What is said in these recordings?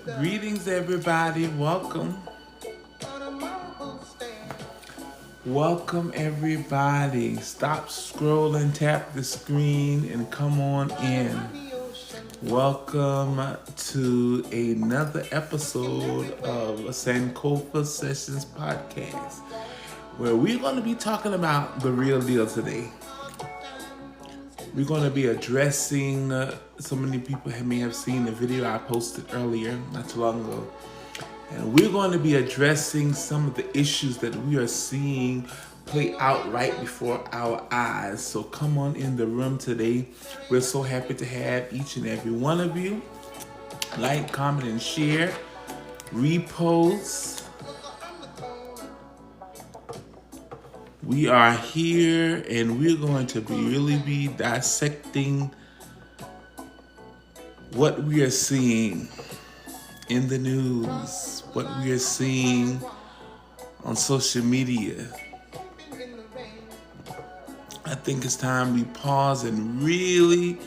Greetings, everybody. Welcome. Welcome, everybody. Stop scrolling, tap the screen, and come on in. Welcome to another episode of Sankofa Sessions Podcast, where we're going to be talking about the real deal today. We're going to be addressing, so many people may have seen the video I posted earlier, not too long ago. And we're going to be addressing some of the issues that we are seeing play out right before our eyes. So come on in the room today. We're so happy to have each and every one of you. Like, comment, and share. Repost. We are here and we're going to really be dissecting what we are seeing in the news, what we are seeing on social media. I think it's time we pause and really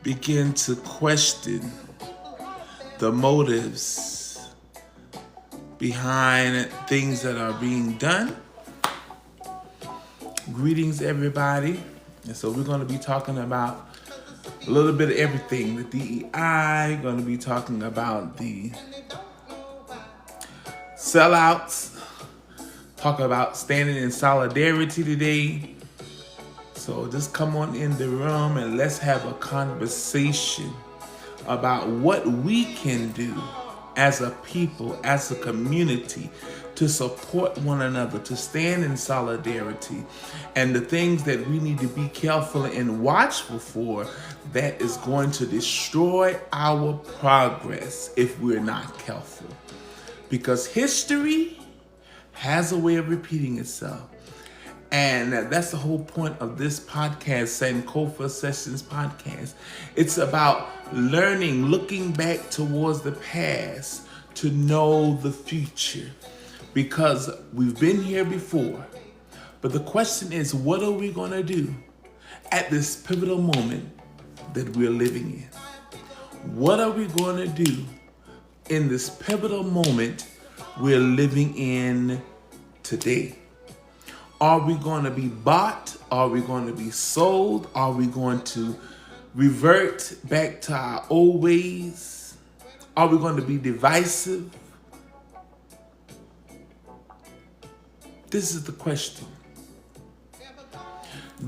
begin to question the motives behind things that are being done. Greetings, everybody. And so we're going to be talking about a little bit of everything. The DEI, going to be talking about the sellouts, talk about standing in solidarity today. So just come on in the room and let's have a conversation about what we can do as a people, as a community, to support one another, to stand in solidarity, and the things that we need to be careful and watchful for that is going to destroy our progress if we're not careful. Because history has a way of repeating itself. And that's the whole point of this podcast, Sankofa Sessions Podcast. It's about learning, looking back towards the past to know the future. Because we've been here before. But the question is, what are we going to do at this pivotal moment that we're living in? What are we going to do in this pivotal moment we're living in today? Are we going to be bought? Are we going to be sold? Are we going to revert back to our old ways? Are we going to be divisive? This is the question.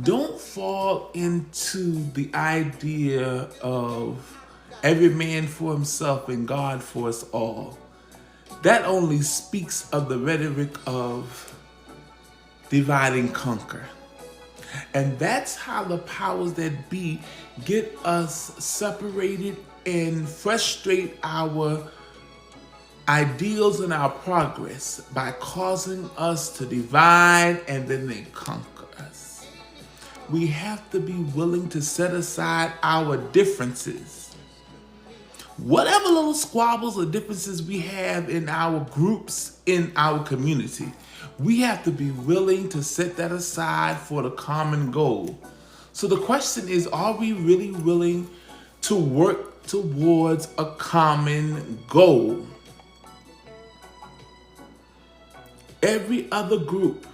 Don't fall into the idea of every man for himself and God for us all. That only speaks of the rhetoric of divide and conquer. And that's how the powers that be get us separated and frustrate our ideals and our progress by causing us to divide and then they conquer us. We have to be willing to set aside our differences. Whatever little squabbles or differences we have in our groups, in our community, we have to be willing to set that aside for the common goal. So the question is, are we really willing to work towards a common goal? Every other group,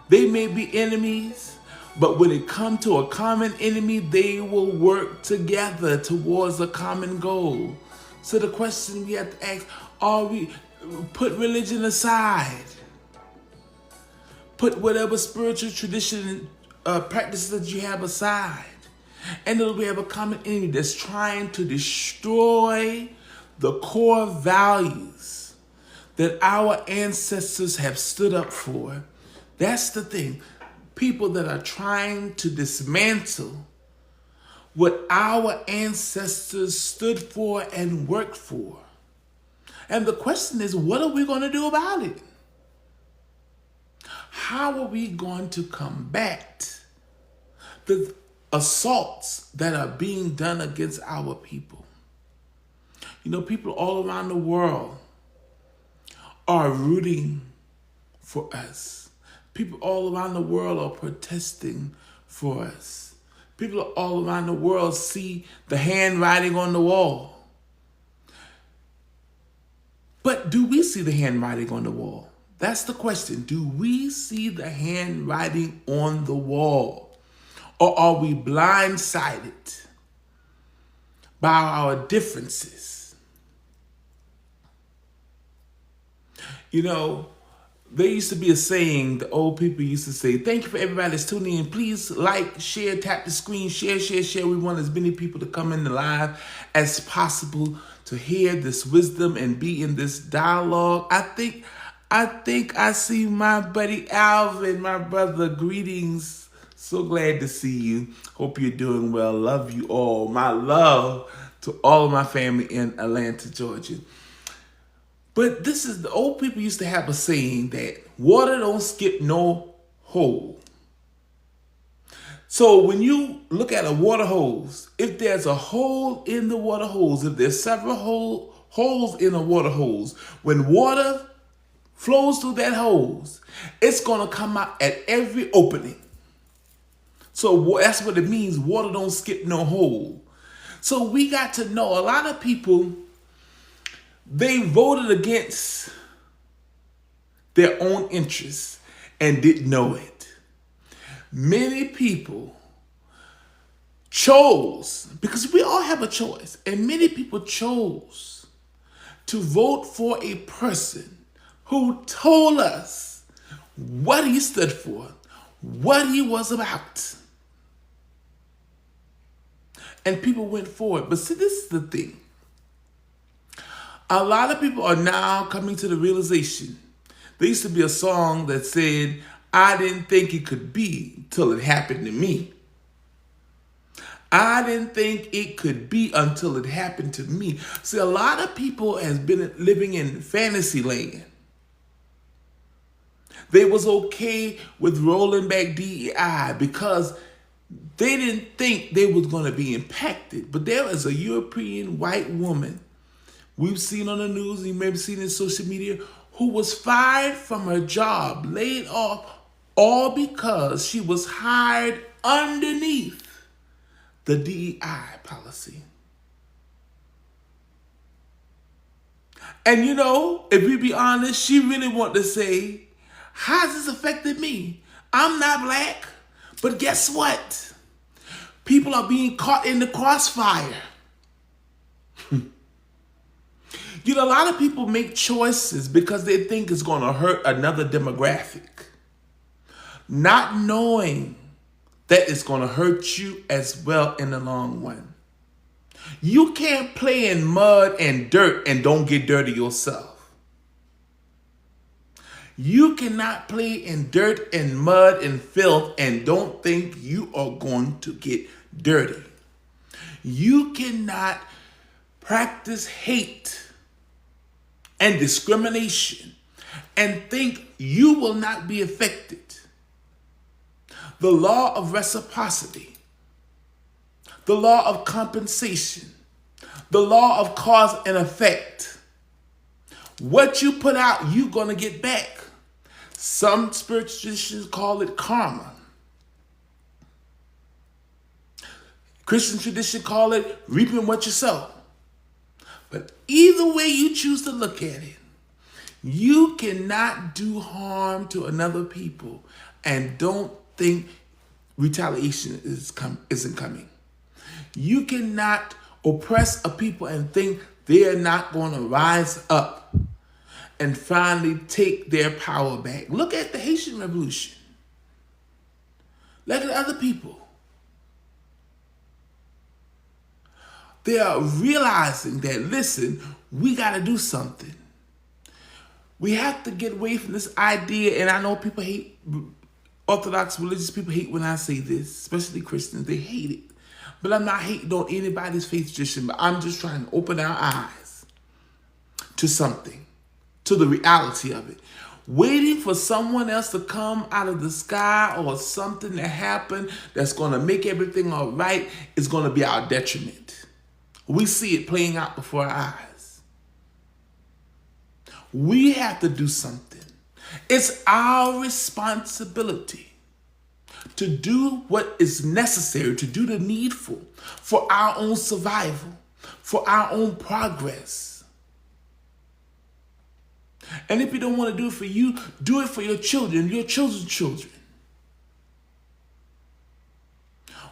they may be enemies, but when it comes to a common enemy, they will work together towards a common goal. So the question we have to ask, are we, put religion aside, put whatever spiritual tradition, practices that you have aside, and then we have a common enemy that's trying to destroy the core values that our ancestors have stood up for. That's the thing. People that are trying to dismantle what our ancestors stood for and worked for. And the question is, what are we going to do about it? How are we going to combat the assaults that are being done against our people? You know, people all around the world are rooting for us. People all around the world are protesting for us. People all around the world see the handwriting on the wall. But do we see the handwriting on the wall? That's the question. Do we see the handwriting on the wall? Or are we blindsided by our differences? You know, there used to be a saying, the old people used to say, thank you for everybody that's tuning in. Please like, share, tap the screen, share. We want as many people to come in the live as possible to hear this wisdom and be in this dialogue. I think I see my buddy Alvin, my brother. Greetings. So glad to see you. Hope you're doing well. Love you all. My love to all of my family in Atlanta, Georgia. But this is, the old people used to have a saying that water don't skip no hole. So when you look at a water hose, if there's a hole in the water hose, if there's several holes in a water hose, when water flows through that hose, it's going to come out at every opening. So that's what it means, water don't skip no hole. So we got to know a lot of people, they voted against their own interests and didn't know it. Many people chose, because we all have a choice, and many people chose to vote for a person who told us what he stood for, what he was about. And people went forward. But see, this is the thing. A lot of people are now coming to the realization. There used to be a song that said, I didn't think it could be till it happened to me. I didn't think it could be until it happened to me. See, a lot of people has been living in fantasy land. They was okay with rolling back DEI because they didn't think they was going to be impacted. But there is a European white woman we've seen on the news, you may have seen in social media, who was fired from her job, laid off, all because she was hired underneath the DEI policy. And you know, if we be honest, she really wanted to say, how's this affected me? I'm not black, but guess what? People are being caught in the crossfire. You know, a lot of people make choices because they think it's going to hurt another demographic, not knowing that it's going to hurt you as well in the long run. You can't play in mud and dirt and don't get dirty yourself. You cannot play in dirt and mud and filth and don't think you are going to get dirty. You cannot practice hate and discrimination and think you will not be affected. The law of reciprocity, the law of compensation, the law of cause and effect. What you put out, you're going to get back. Some spiritual traditions call it karma. Christian tradition call it reaping what you sow. But either way you choose to look at it, you cannot do harm to another people and don't think retaliation isn't coming. You cannot oppress a people and think they're not going to rise up and finally take their power back. Look at the Haitian Revolution. Look at other people. They are realizing that, listen, we got to do something. We have to get away from this idea, and I know people hate, Orthodox religious people hate when I say this, especially Christians. They hate it. But I'm not hating on anybody's faith tradition, but I'm just trying to open our eyes to something, to the reality of it. Waiting for someone else to come out of the sky or something to happen that's going to make everything all right is going to be our detriment. We see it playing out before our eyes. We have to do something. It's our responsibility to do what is necessary, to do the needful for our own survival, for our own progress. And if you don't want to do it for you, do it for your children, your children's children.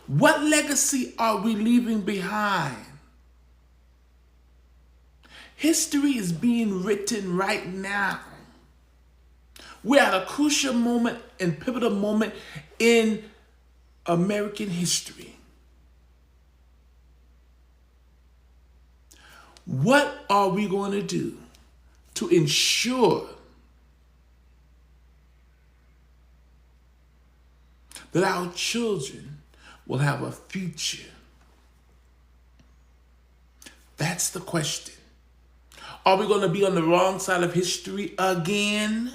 What legacy are we leaving behind? History is being written right now. We're at a crucial moment and pivotal moment in American history. What are we going to do to ensure that our children will have a future? That's the question. Are we going to be on the wrong side of history again?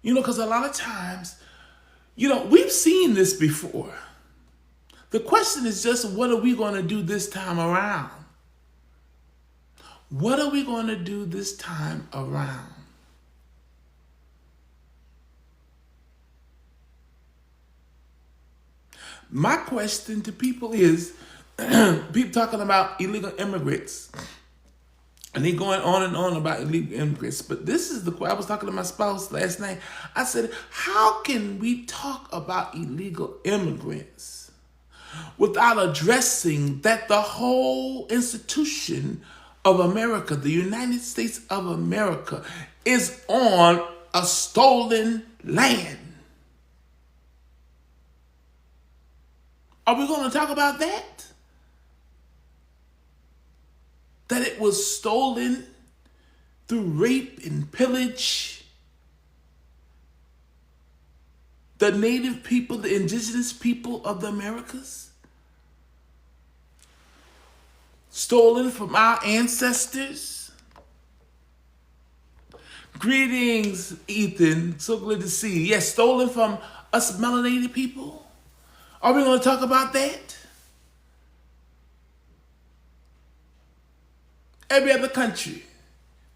Because a lot of times, we've seen this before. The question is just, what are we going to do this time around? What are we going to do this time around? My question to people is, people talking about illegal immigrants, and they going on and on about illegal immigrants. But this is I was talking to my spouse last night. I said, how can we talk about illegal immigrants without addressing that the whole institution of America, the United States of America, is on a stolen land? Are we going to talk about that? That it was stolen through rape and pillage. The native people, the indigenous people of the Americas. Stolen from our ancestors. Greetings, Ethan. So good to see you. Yes, stolen from us melanated people. Are we going to talk about that? Every other country,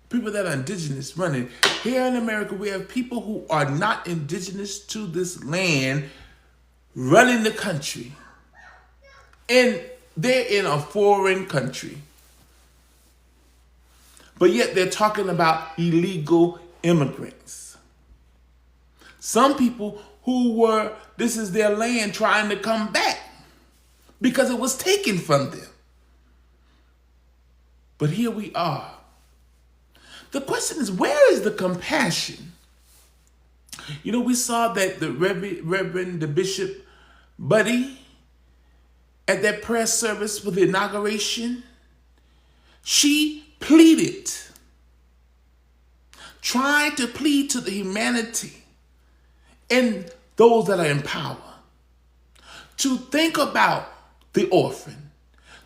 people that are indigenous running. Here in America, we have people who are not indigenous to this land running the country. And they're in a foreign country. But yet they're talking about illegal immigrants. Some people who this is their land, trying to come back because it was taken from them. But here we are. The question is, where is the compassion? We saw that the the Bishop Buddy, at that prayer service for the inauguration, she pleaded, trying to plead to the humanity and those that are in power to think about the orphan,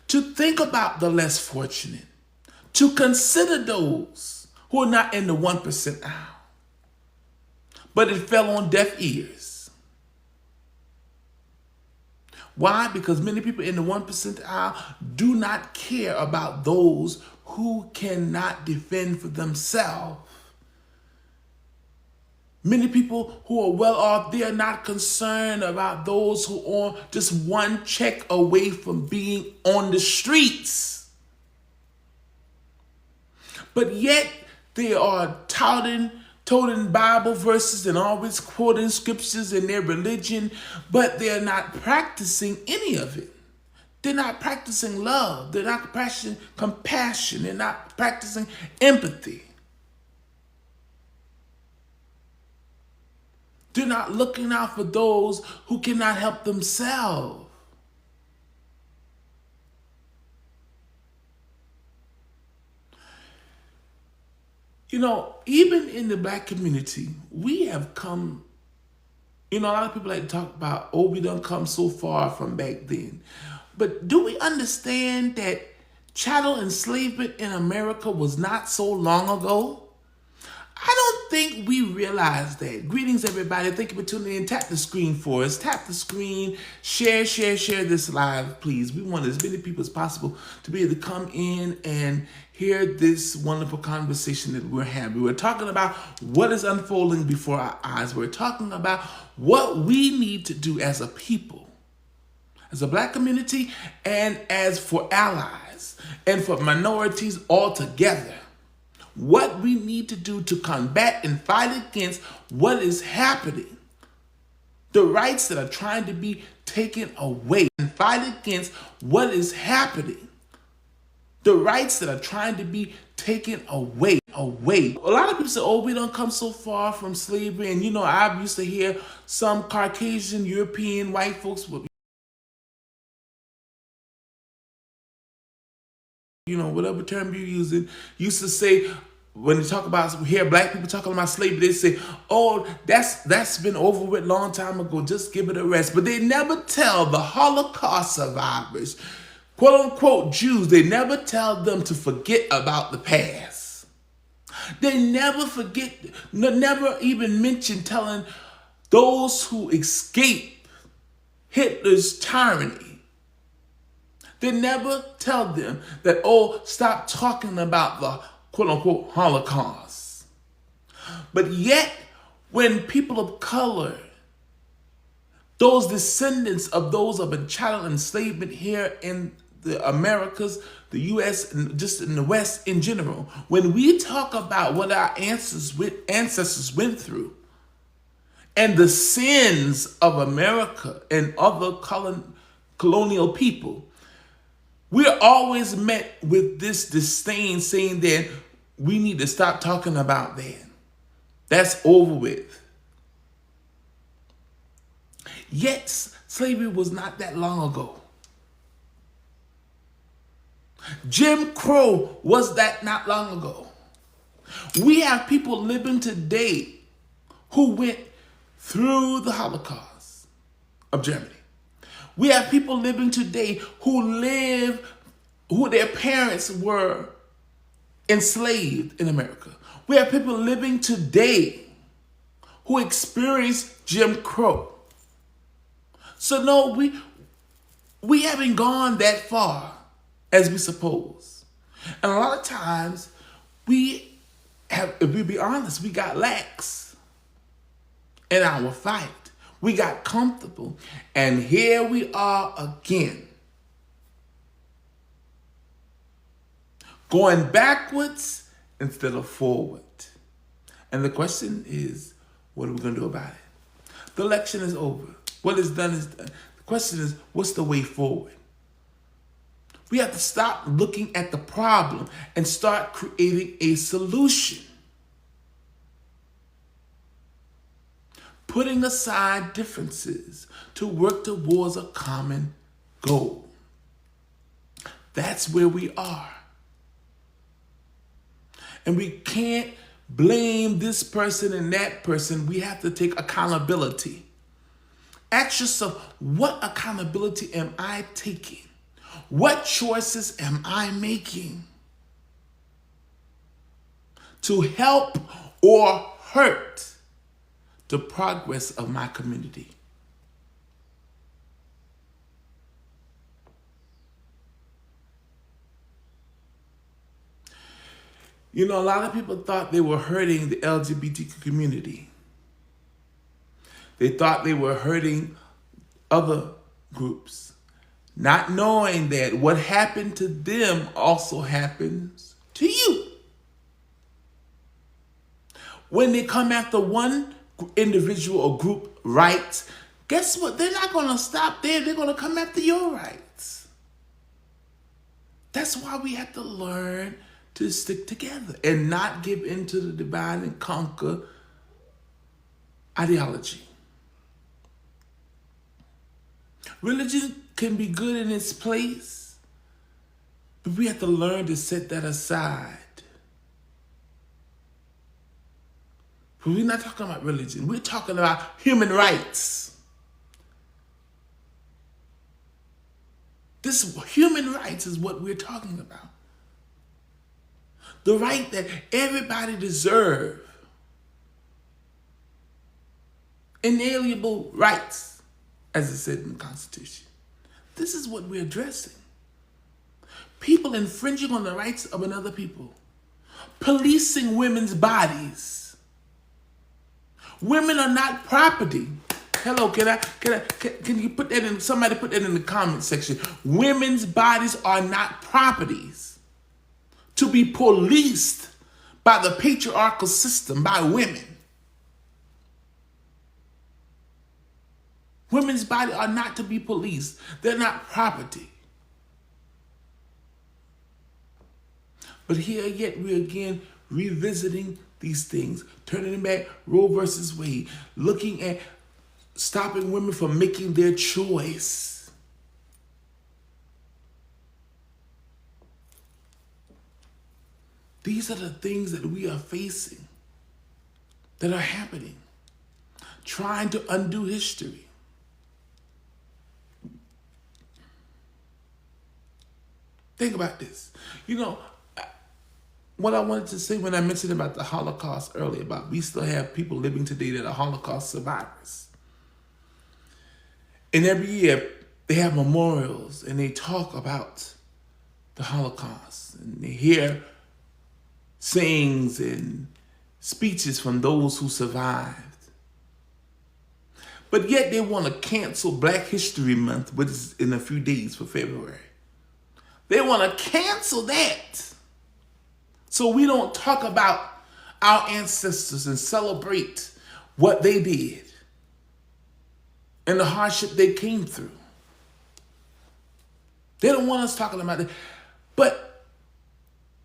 to think about the less fortunate, to consider those who are not in the 1 percentile. But it fell on deaf ears. Why? Because many people in the 1 percentile do not care about those who cannot defend for themselves. Many people who are well off, they are not concerned about those who are just one check away from being on the streets. But yet they are toting Bible verses and always quoting scriptures in their religion, but they're not practicing any of it. They're not practicing love. They're not practicing compassion. They're not practicing empathy. They're not looking out for those who cannot help themselves. Even in the Black community, we have come, a lot of people like to talk about, we done come so far from back then. But do we understand that chattel enslavement in America was not so long ago? I don't think we realize that. Greetings, everybody. Thank you for tuning in. Tap the screen for us. Tap the screen. Share this live, please. We want as many people as possible to be able to come in and hear this wonderful conversation that we're having. We're talking about what is unfolding before our eyes. We're talking about what we need to do as a people, as a Black community, and as for allies, and for minorities altogether. what we need to do to combat and fight against what is happening. The rights that are trying to be taken away and fight against what is happening. The rights that are trying to be taken away. A lot of people say, oh, we don't come so far from slavery. And, I used to hear some Caucasian, European, white folks, whatever term you're using, used to say, when they talk about, hear black people talking about slavery, they say, oh, that's been over with a long time ago, just give it a rest. But they never tell the Holocaust survivors, quote unquote Jews, they never tell them to forget about the past. They never forget, never even mention telling those who escaped Hitler's tyranny. They never tell them that, oh, stop talking about the quote-unquote Holocaust. But yet, when people of color, those descendants of those of a chattel enslavement here in the Americas, the U.S., and just in the West in general, when we talk about what our ancestors went through and the sins of America and other colonial people, we're always met with this disdain, saying that we need to stop talking about that. That's over with. Yet, slavery was not that long ago. Jim Crow was that not long ago. We have people living today who went through the Holocaust of Germany. We have people living today who their parents were enslaved in America. We have people living today who experienced Jim Crow. So no, we haven't gone that far as we suppose. And a lot of times if we be honest, we got lax in our fight. We got comfortable, and here we are again. Going backwards instead of forward. And the question is, what are we going to do about it? The election is over. What is done is done. The question is, what's the way forward? We have to stop looking at the problem and start creating a solution. Putting aside differences to work towards a common goal. That's where we are. And we can't blame this person and that person. We have to take accountability. Ask yourself, what accountability am I taking? What choices am I making to help or hurt the progress of my community? A lot of people thought they were hurting the LGBTQ community. They thought they were hurting other groups, not knowing that what happened to them also happens to you. When they come after one individual or group rights, guess what? They're not going to stop there. They're going to come after your rights. That's why we have to learn to stick together and not give in to the divide and conquer ideology. Religion can be good in its place, but we have to learn to set that aside. But we're not talking about religion. We're talking about human rights. This human rights is what we're talking about. The right that everybody deserves. Inalienable rights, as it said in the Constitution. This is what we're addressing. People infringing on the rights of another people. Policing women's bodies. Women are not property. Hello, can you put that in, somebody put that in the comment section. Women's bodies are not properties to be policed by the patriarchal system, by women. Women's bodies are not to be policed. They're not property. But here yet we again revisiting these things, turning them back, Roe versus Wade, looking at stopping women from making their choice. These are the things that we are facing, that are happening, trying to undo history. Think about this. You know, what I wanted to say when I mentioned about the Holocaust earlier, about we still have people living today that are Holocaust survivors. And every year they have memorials and they talk about the Holocaust. And they hear sayings and speeches from those who survived. But yet they want to cancel Black History Month, which is in a few days for February. They want to cancel that. So we don't talk about our ancestors and celebrate what they did and the hardship they came through. They don't want us talking about it. But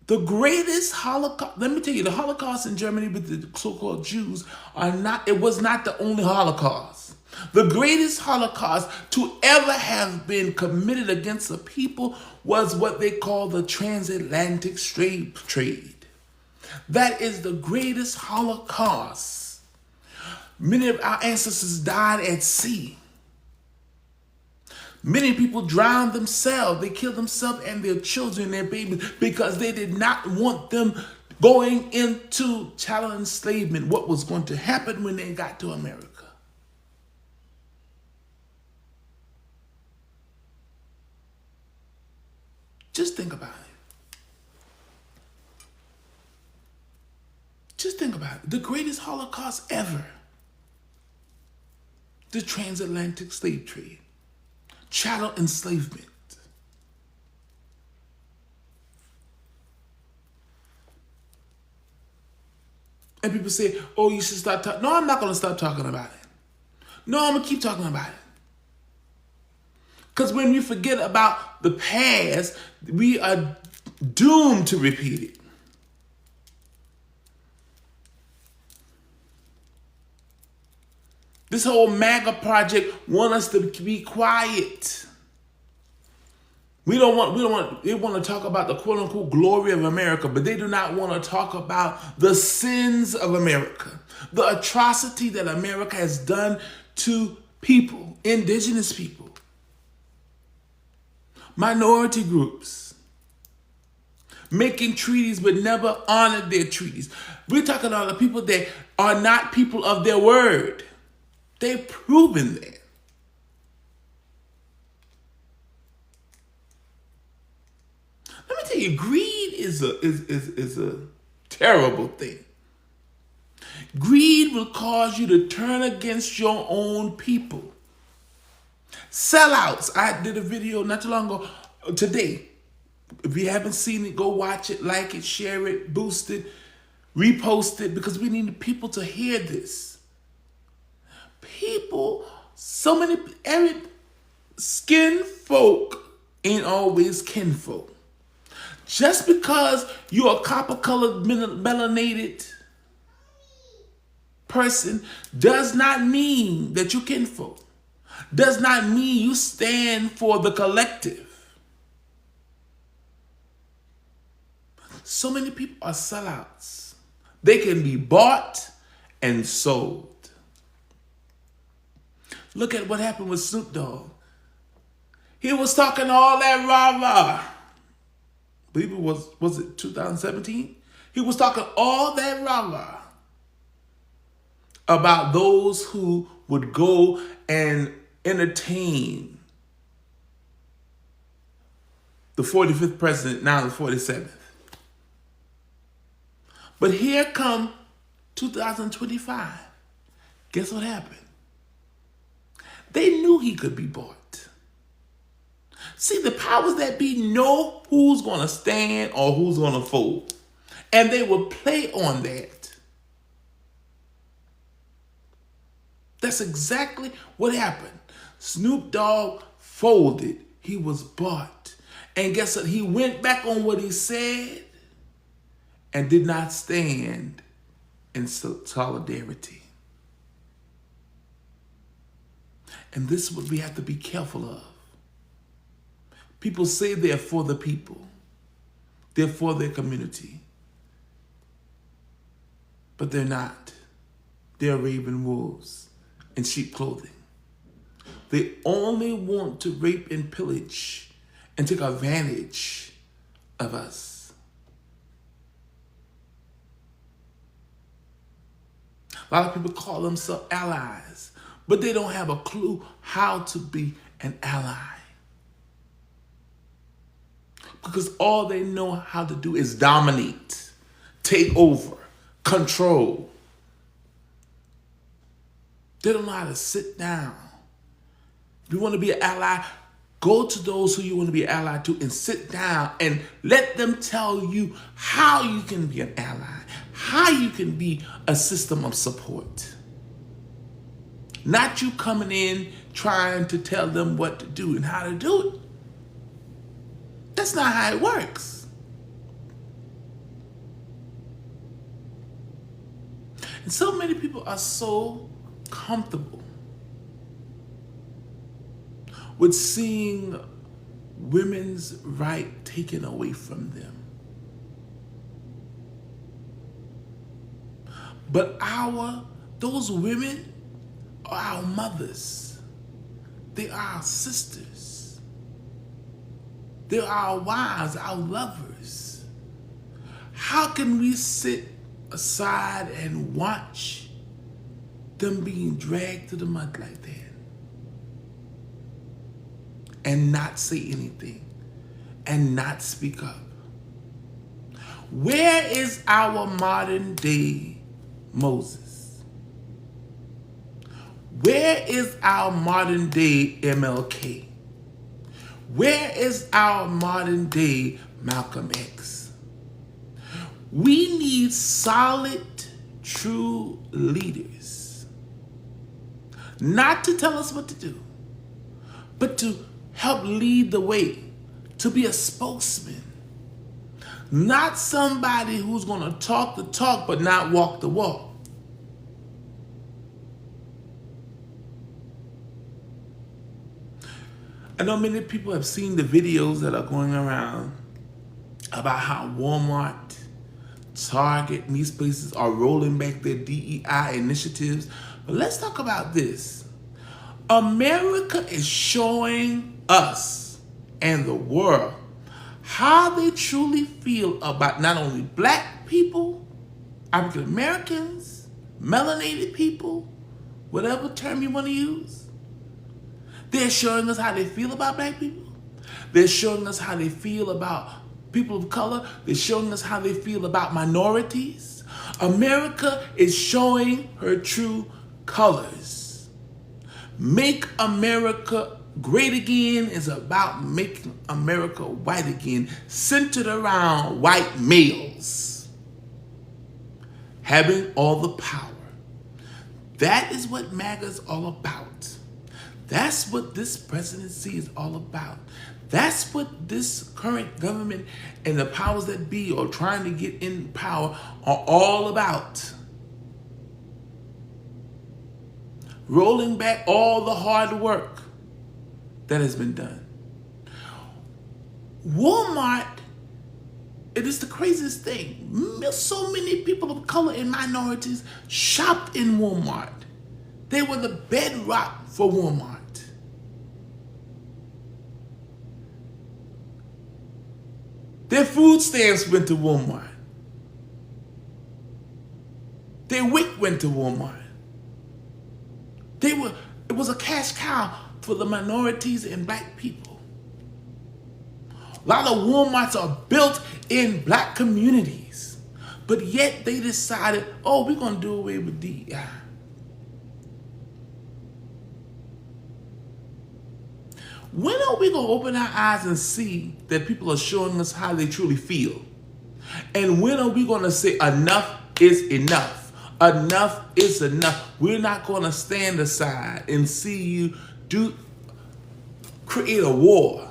the greatest Holocaust, let me tell you, the Holocaust in Germany with the so-called Jews it was not the only Holocaust. The greatest Holocaust to ever have been committed against a people was what they call the transatlantic slave trade. That is the greatest Holocaust. Many of our ancestors died at sea. Many people drowned themselves. They killed themselves and their children, their babies, because they did not want them going into chattel enslavement, what was going to happen when they got to America. Just think about it. Just think about it. The greatest Holocaust ever. The transatlantic slave trade. Chattel enslavement. And people say, oh, you should stop talking. No, I'm not going to stop talking about it. No, I'm going to keep talking about it. Because when we forget about the past, we are doomed to repeat it. This whole MAGA project want us to be quiet. They want to talk about the quote unquote glory of America, but they do not want to talk about the sins of America, the atrocity that America has done to people, indigenous people, minority groups, making treaties but never honored their treaties. We're talking about the people that are not people of their word. They've proven that. Let me tell you, greed is a terrible thing. Greed will cause you to turn against your own people. Sellouts. I did a video not too long ago, today. If you haven't seen it, go watch it, like it, share it, boost it, repost it, because we need people to hear this. People, every skin folk ain't always kinfolk. Just because you're a copper-colored, melanated person does not mean that you're kinfolk. Does not mean you stand for the collective. So many people are sellouts. They can be bought and sold. Look at what happened with Snoop Dogg. He was talking all that rah-rah. I believe it was it 2017? He was talking all that rah-rah about those who would go and entertain the 45th president, now the 47th. But here come 2025. Guess what happened? They knew he could be bought. See, the powers that be know who's going to stand or who's going to fold. And they will play on that. That's exactly what happened. Snoop Dogg folded. He was bought. And guess what? He went back on what he said and did not stand in solidarity. And this is what we have to be careful of. People say they're for the people. They're for their community. But they're not. They're raven wolves in sheep clothing. They only want to rape and pillage and take advantage of us. A lot of people call themselves allies, but they don't have a clue how to be an ally. Because all they know how to do is dominate, take over, control. They don't know how to sit down. If you want to be an ally, go to those who you want to be an ally to and sit down and let them tell you how you can be an ally, how you can be a system of support. Not you coming in trying to tell them what to do and how to do it. That's not how it works. And so many people are so comfortable with seeing women's right taken away from them. But those women are our mothers. They are our sisters. They're our wives, our lovers. How can we sit aside and watch them being dragged to the mud like that and not say anything and not speak up? Where is our modern day Moses? Where is our modern day MLK? Where is our modern day Malcolm X? We need solid, true leaders. Not to tell us what to do, but to help lead the way, to be a spokesman. Not somebody who's going to talk the talk but not walk the walk. I know many people have seen the videos that are going around about how Walmart, Target, and these places are rolling back their DEI initiatives. But let's talk about this. America is showing us and the world how they truly feel about not only black people, African Americans, melanated people, whatever term you want to use. They're showing us how they feel about black people. They're showing us how they feel about people of color. They're showing us how they feel about minorities. America is showing her true colors. Make America great again is about making America white again, centered around white males having all the power. That is what MAGA is all about. That's what this presidency is all about. That's what this current government and the powers that be or trying to get in power are all about. Rolling back all the hard work that has been done. Walmart, it is the craziest thing. So many people of color and minorities shopped in Walmart. They were the bedrock for Walmart. Their food stamps went to Walmart. Their WIC went to Walmart. It was a cash cow for the minorities and black people. A lot of Walmarts are built in black communities, but yet they decided, we're going to do away with DEI. When are we going to open our eyes and see that people are showing us how they truly feel? And when are we going to say enough is enough? Enough is enough. We're not going to stand aside and see you create a war,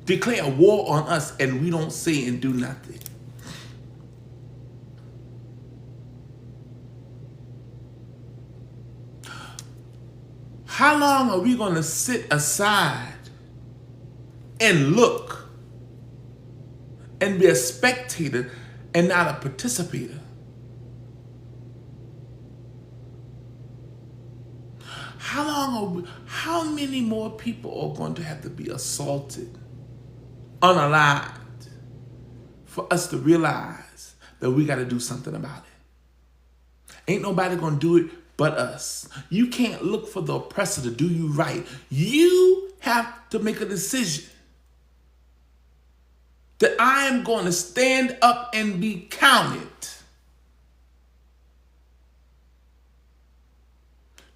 declare a war on us, and we don't say and do nothing. How long are we going to sit aside and look and be a spectator and not a participator? How many more people are going to have to be assaulted, unalived, for us to realize that we got to do something about it? Ain't nobody going to do it but us. You can't look for the oppressor to do you right. You have to make a decision that I am going to stand up and be counted.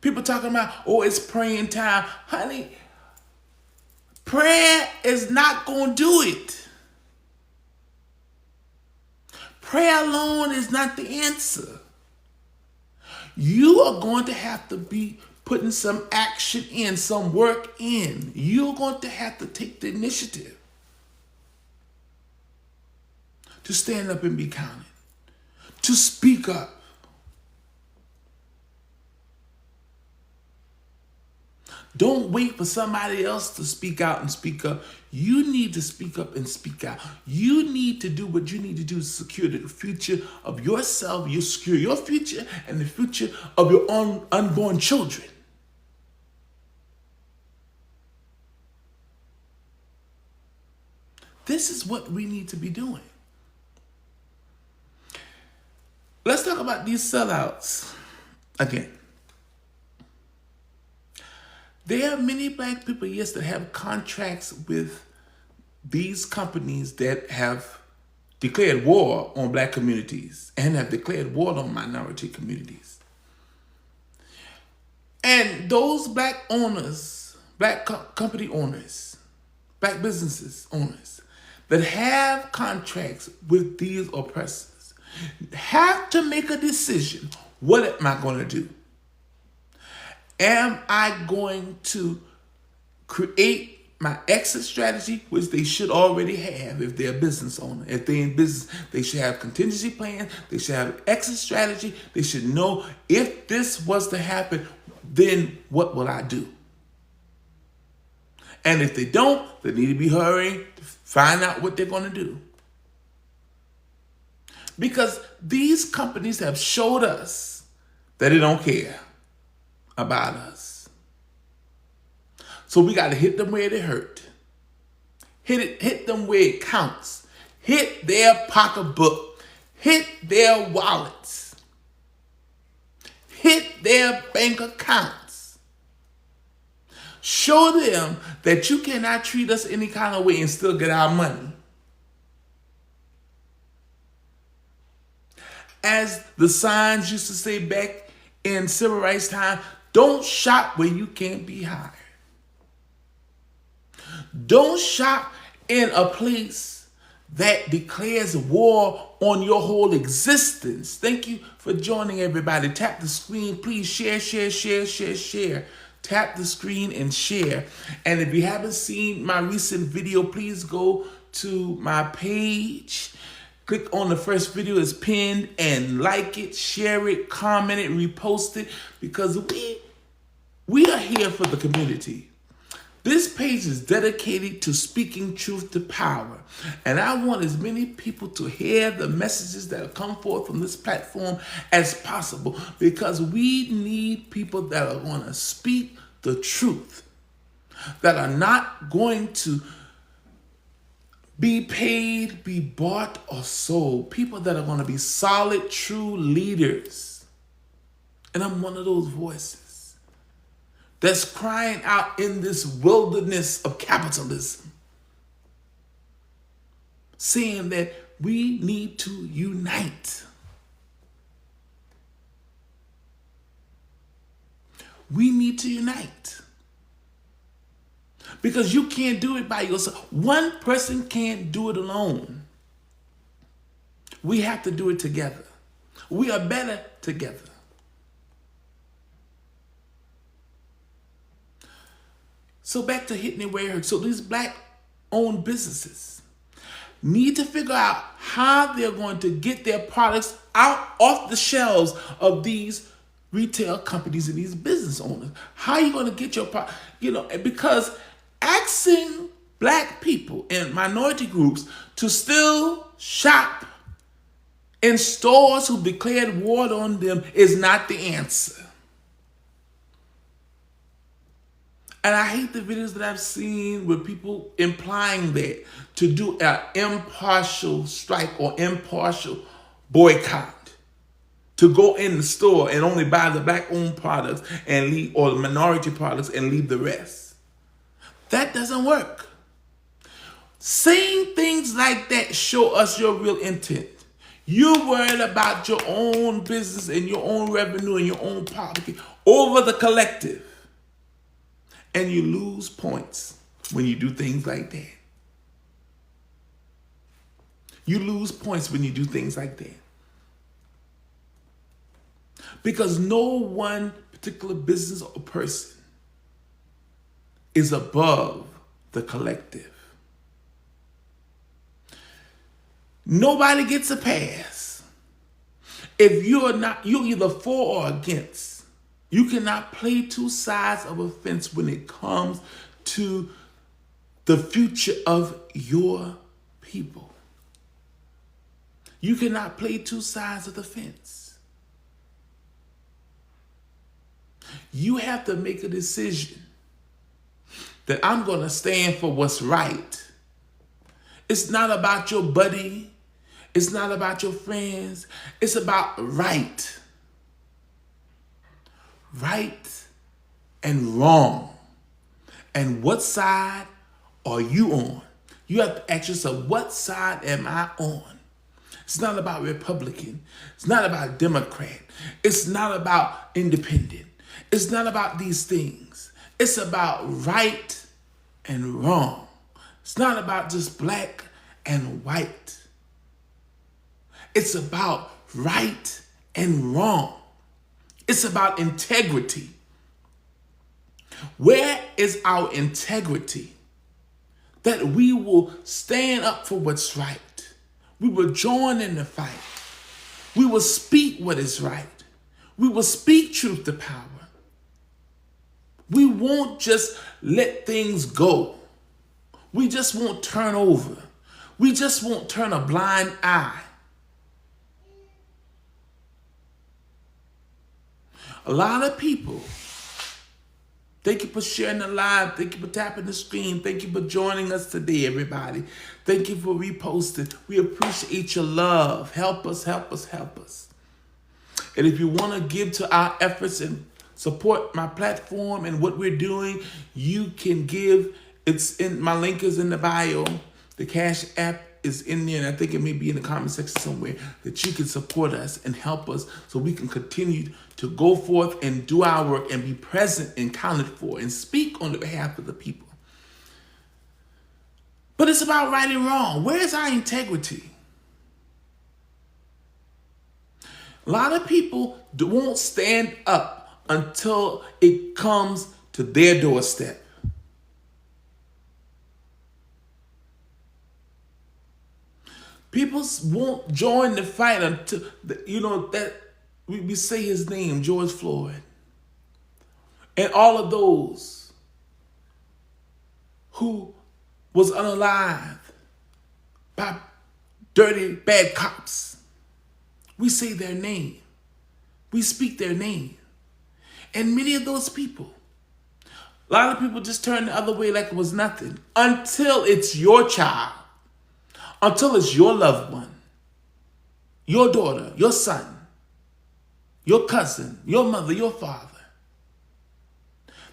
People talking about, oh, it's praying time. Honey, prayer is not going to do it. Prayer alone is not the answer. You are going to have to be putting some action in, some work in. You're going to have to take the initiative to stand up and be counted, to speak up. Don't wait for somebody else to speak out and speak up. You need to speak up and speak out. You need to do what you need to do to secure the future of yourself. You secure your future and the future of your own unborn children. This is what we need to be doing. Let's talk about these sellouts again. There are many black people, yes, that have contracts with these companies that have declared war on black communities and have declared war on minority communities. And those black owners, black company owners, black businesses owners that have contracts with these oppressors have to make a decision. What am I going to do? Am I going to create my exit strategy, which they should already have if they're a business owner? If they're in business, they should have contingency plans. They should have an exit strategy. They should know if this was to happen, then what will I do? And if they don't, they need to be hurrying to find out what they're going to do. Because these companies have showed us that they don't care about us. So we got to hit them where they hurt. Hit them where it counts. Hit their pocketbook. Hit their wallets. Hit their bank accounts. Show them that you cannot treat us any kind of way and still get our money. As the signs used to say back in civil rights time, don't shop where you can't be hired. Don't shop in a place that declares war on your whole existence. Thank you for joining, everybody. Tap the screen. Please share. Tap the screen and share. And if you haven't seen my recent video, please go to my page. Click on the first video, it's pinned, and like it, share it, comment it, repost it, because we are here for the community. This page is dedicated to speaking truth to power, and I want as many people to hear the messages that have come forth from this platform as possible, because we need people that are going to speak the truth, that are not going to be paid, be bought, or sold. People that are going to be solid, true leaders. And I'm one of those voices that's crying out in this wilderness of capitalism, saying that we need to unite. We need to unite. Because you can't do it by yourself. One person can't do it alone. We have to do it together. We are better together. So back to hitting it where it hurts. So these black-owned businesses need to figure out how they're going to get their products out off the shelves of these retail companies and these business owners. How are you going to get your product? Because asking black people and minority groups to still shop in stores who declared war on them is not the answer. And I hate the videos that I've seen with people implying that to do an impartial strike or impartial boycott, to go in the store and only buy the black-owned products and leave, or the minority products, and leave the rest. That doesn't work. Saying things like that show us your real intent. You're worried about your own business and your own revenue and your own poverty over the collective. And you lose points when you do things like that. You lose points when you do things like that. Because no one particular business or person is above the collective. Nobody gets a pass. If you're either for or against. You cannot play two sides of a fence when it comes to the future of your people. You cannot play two sides of the fence. You have to make a decision that I'm going to stand for what's right. It's not about your buddy. It's not about your friends. It's about right. Right and wrong. And what side are you on? You have to ask yourself, what side am I on? It's not about Republican. It's not about Democrat. It's not about independent. It's not about these things. It's about right and wrong. It's not about just black and white. It's about right and wrong. It's about integrity. Where is our integrity? That we will stand up for what's right. We will join in the fight. We will speak what is right. We will speak truth to power. We won't just let things go. We just won't turn over. We just won't turn a blind eye. A lot of people, thank you for sharing the live. Thank you for tapping the screen. Thank you for joining us today, everybody. Thank you for reposting. We appreciate your love. Help us, help us, help us. And if you want to give to our efforts and support my platform and what we're doing, you can give. My link is in the bio. The Cash App is in there, and I think it may be in the comment section somewhere, that you can support us and help us so we can continue to go forth and do our work and be present and counted for and speak on the behalf of the people. But it's about right and wrong. Where is our integrity? A lot of people won't stand up until it comes to their doorstep. People won't join the fight until, that we say his name, George Floyd. And all of those who was unalived by dirty, bad cops. We say their name. We speak their name. And many of those people, a lot of people just turn the other way like it was nothing until it's your child. Until it's your loved one, your daughter, your son, your cousin, your mother, your father.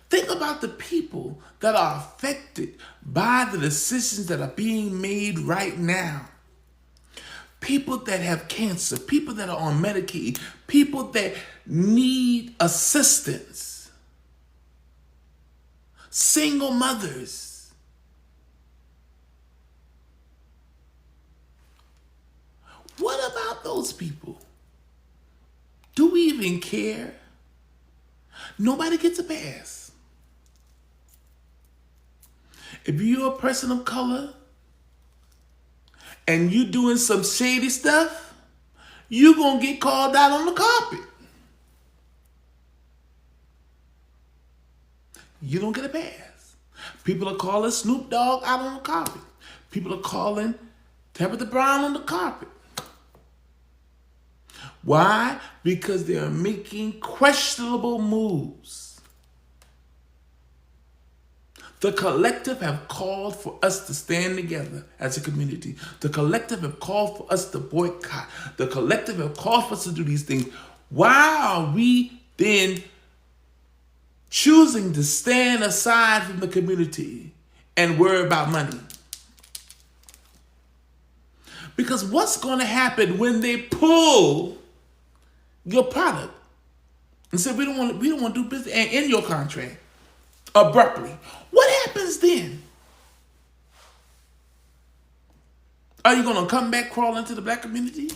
Think about the people that are affected by the decisions that are being made right now. People that have cancer, people that are on Medicaid, people that need assistance, single mothers. What about about those people? Do we even care? Nobody gets a pass. If you're a person of color and you're doing some shady stuff, you're going to get called out on the carpet. You don't get a pass. People are calling Snoop Dogg out on the carpet. People are calling Tabitha Brown on the carpet. Why? Because they are making questionable moves. The collective have called for us to stand together as a community. The collective have called for us to boycott. The collective have called for us to do these things. Why are we then choosing to stand aside from the community and worry about money? Because what's going to happen when they pull your product and say we don't want to do business and in your contract abruptly? What happens then? Are you going to come back crawl into the black community?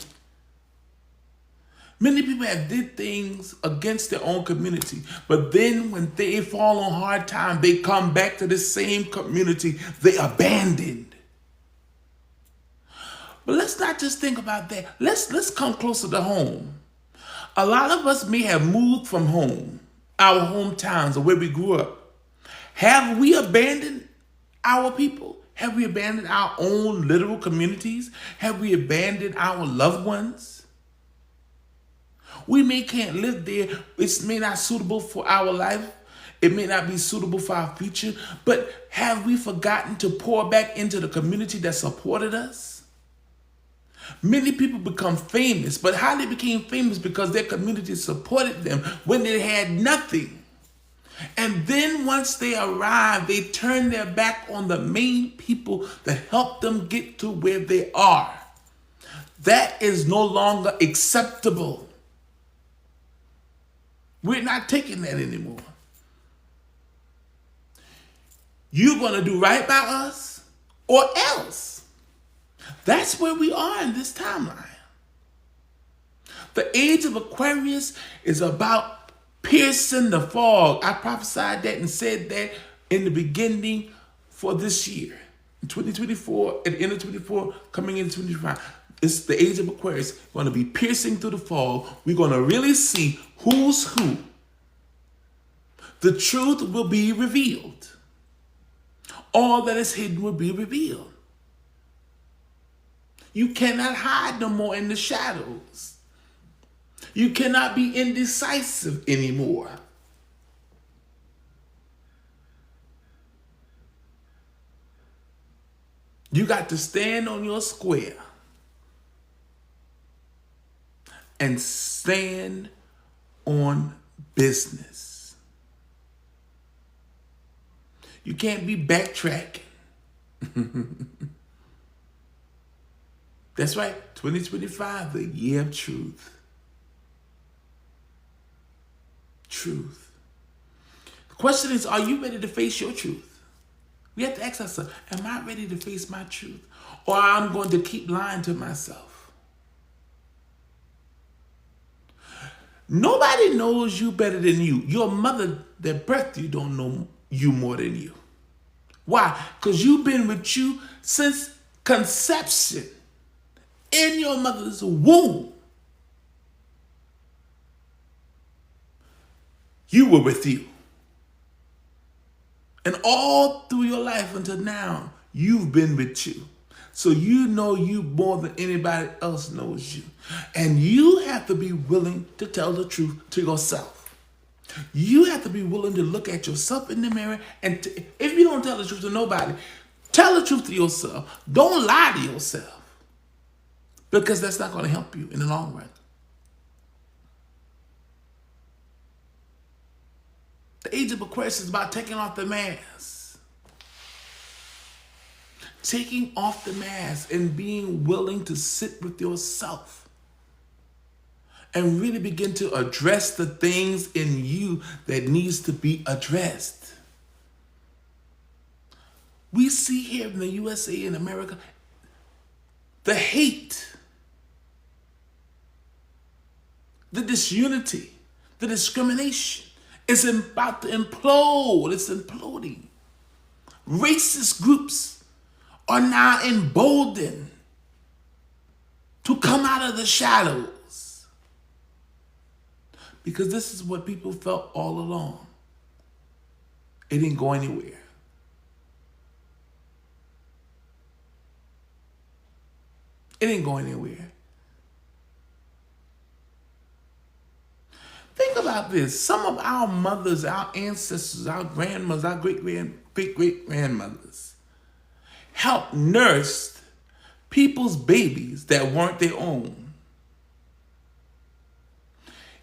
Many people have did things against their own community, but then when they fall on hard time, they come back to the same community they abandoned. But let's not just think about that. Let's come closer to home. A lot of us may have moved from home, our hometowns or where we grew up. Have we abandoned our people? Have we abandoned our own literal communities? Have we abandoned our loved ones? We can't live there. It may not be suitable for our life. It may not be suitable for our future. But have we forgotten to pour back into the community that supported us? Many people become famous, but how they became famous because their community supported them when they had nothing. And then once they arrive, they turn their back on the main people that helped them get to where they are. That is no longer acceptable. We're not taking that anymore. You're going to do right by us or else. That's where we are in this timeline. The age of Aquarius is about piercing the fog. I prophesied that and said that in the beginning for this year. In 2024, at the end of 2024, coming into 2025. It's the age of Aquarius. We're going to be piercing through the fog. We're going to really see who's who. The truth will be revealed. All that is hidden will be revealed. You cannot hide no more in the shadows. You cannot be indecisive anymore. You got to stand on your square and stand on business. You can't be backtracking. That's right, 2025, the year of truth. Truth. The question is, are you ready to face your truth? We have to ask ourselves, am I ready to face my truth? Or I'm going to keep lying to myself? Nobody knows you better than you. Your mother that birthed you don't know you more than you. Why? Because you've been with you since conception. In your mother's womb, you were with you. And all through your life until now, you've been with you. So you know you more than anybody else knows you. And you have to be willing to tell the truth to yourself. You have to be willing to look at yourself in the mirror. And if you don't tell the truth to nobody, tell the truth to yourself. Don't lie to yourself. Because that's not going to help you in the long run. The age of Aquarius is about taking off the mask. Taking off the mask and being willing to sit with yourself. And really begin to address the things in you that needs to be addressed. We see here in the USA and America, the hate the disunity, the discrimination. It's about to implode. It's imploding. Racist groups are now emboldened to come out of the shadows. Because this is what people felt all along. It didn't go anywhere. It didn't go anywhere. Think about this. Some of our mothers, our ancestors, our grandmothers, our great-great-grandmothers helped nurse people's babies that weren't their own.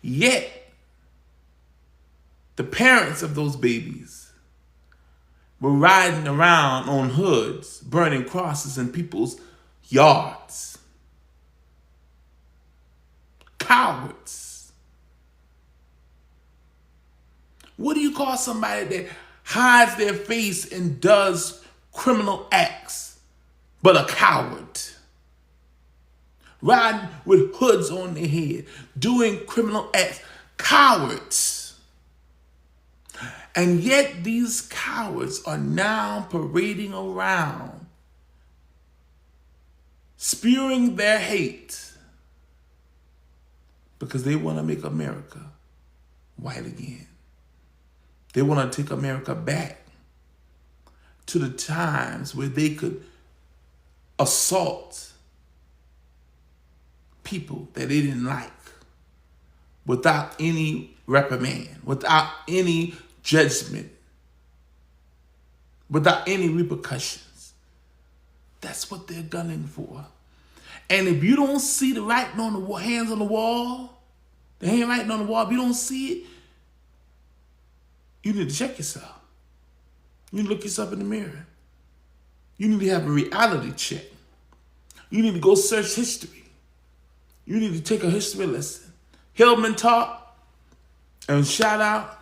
Yet, the parents of those babies were riding around on hoods, burning crosses in people's yards. Cowards. What do you call somebody that hides their face and does criminal acts, but a coward? Riding with hoods on their head, doing criminal acts. Cowards. And yet these cowards are now parading around, spewing their hate because they want to make America white again. They want to take America back to the times where they could assault people that they didn't like without any reprimand, without any judgment, without any repercussions. That's what they're gunning for. And if you don't see the writing on the hands on the wall, the handwriting on the wall, if you don't see it, you need to check yourself. You need to look yourself in the mirror. You need to have a reality check. You need to go search history. You need to take a history lesson. Hillman taught, and shout out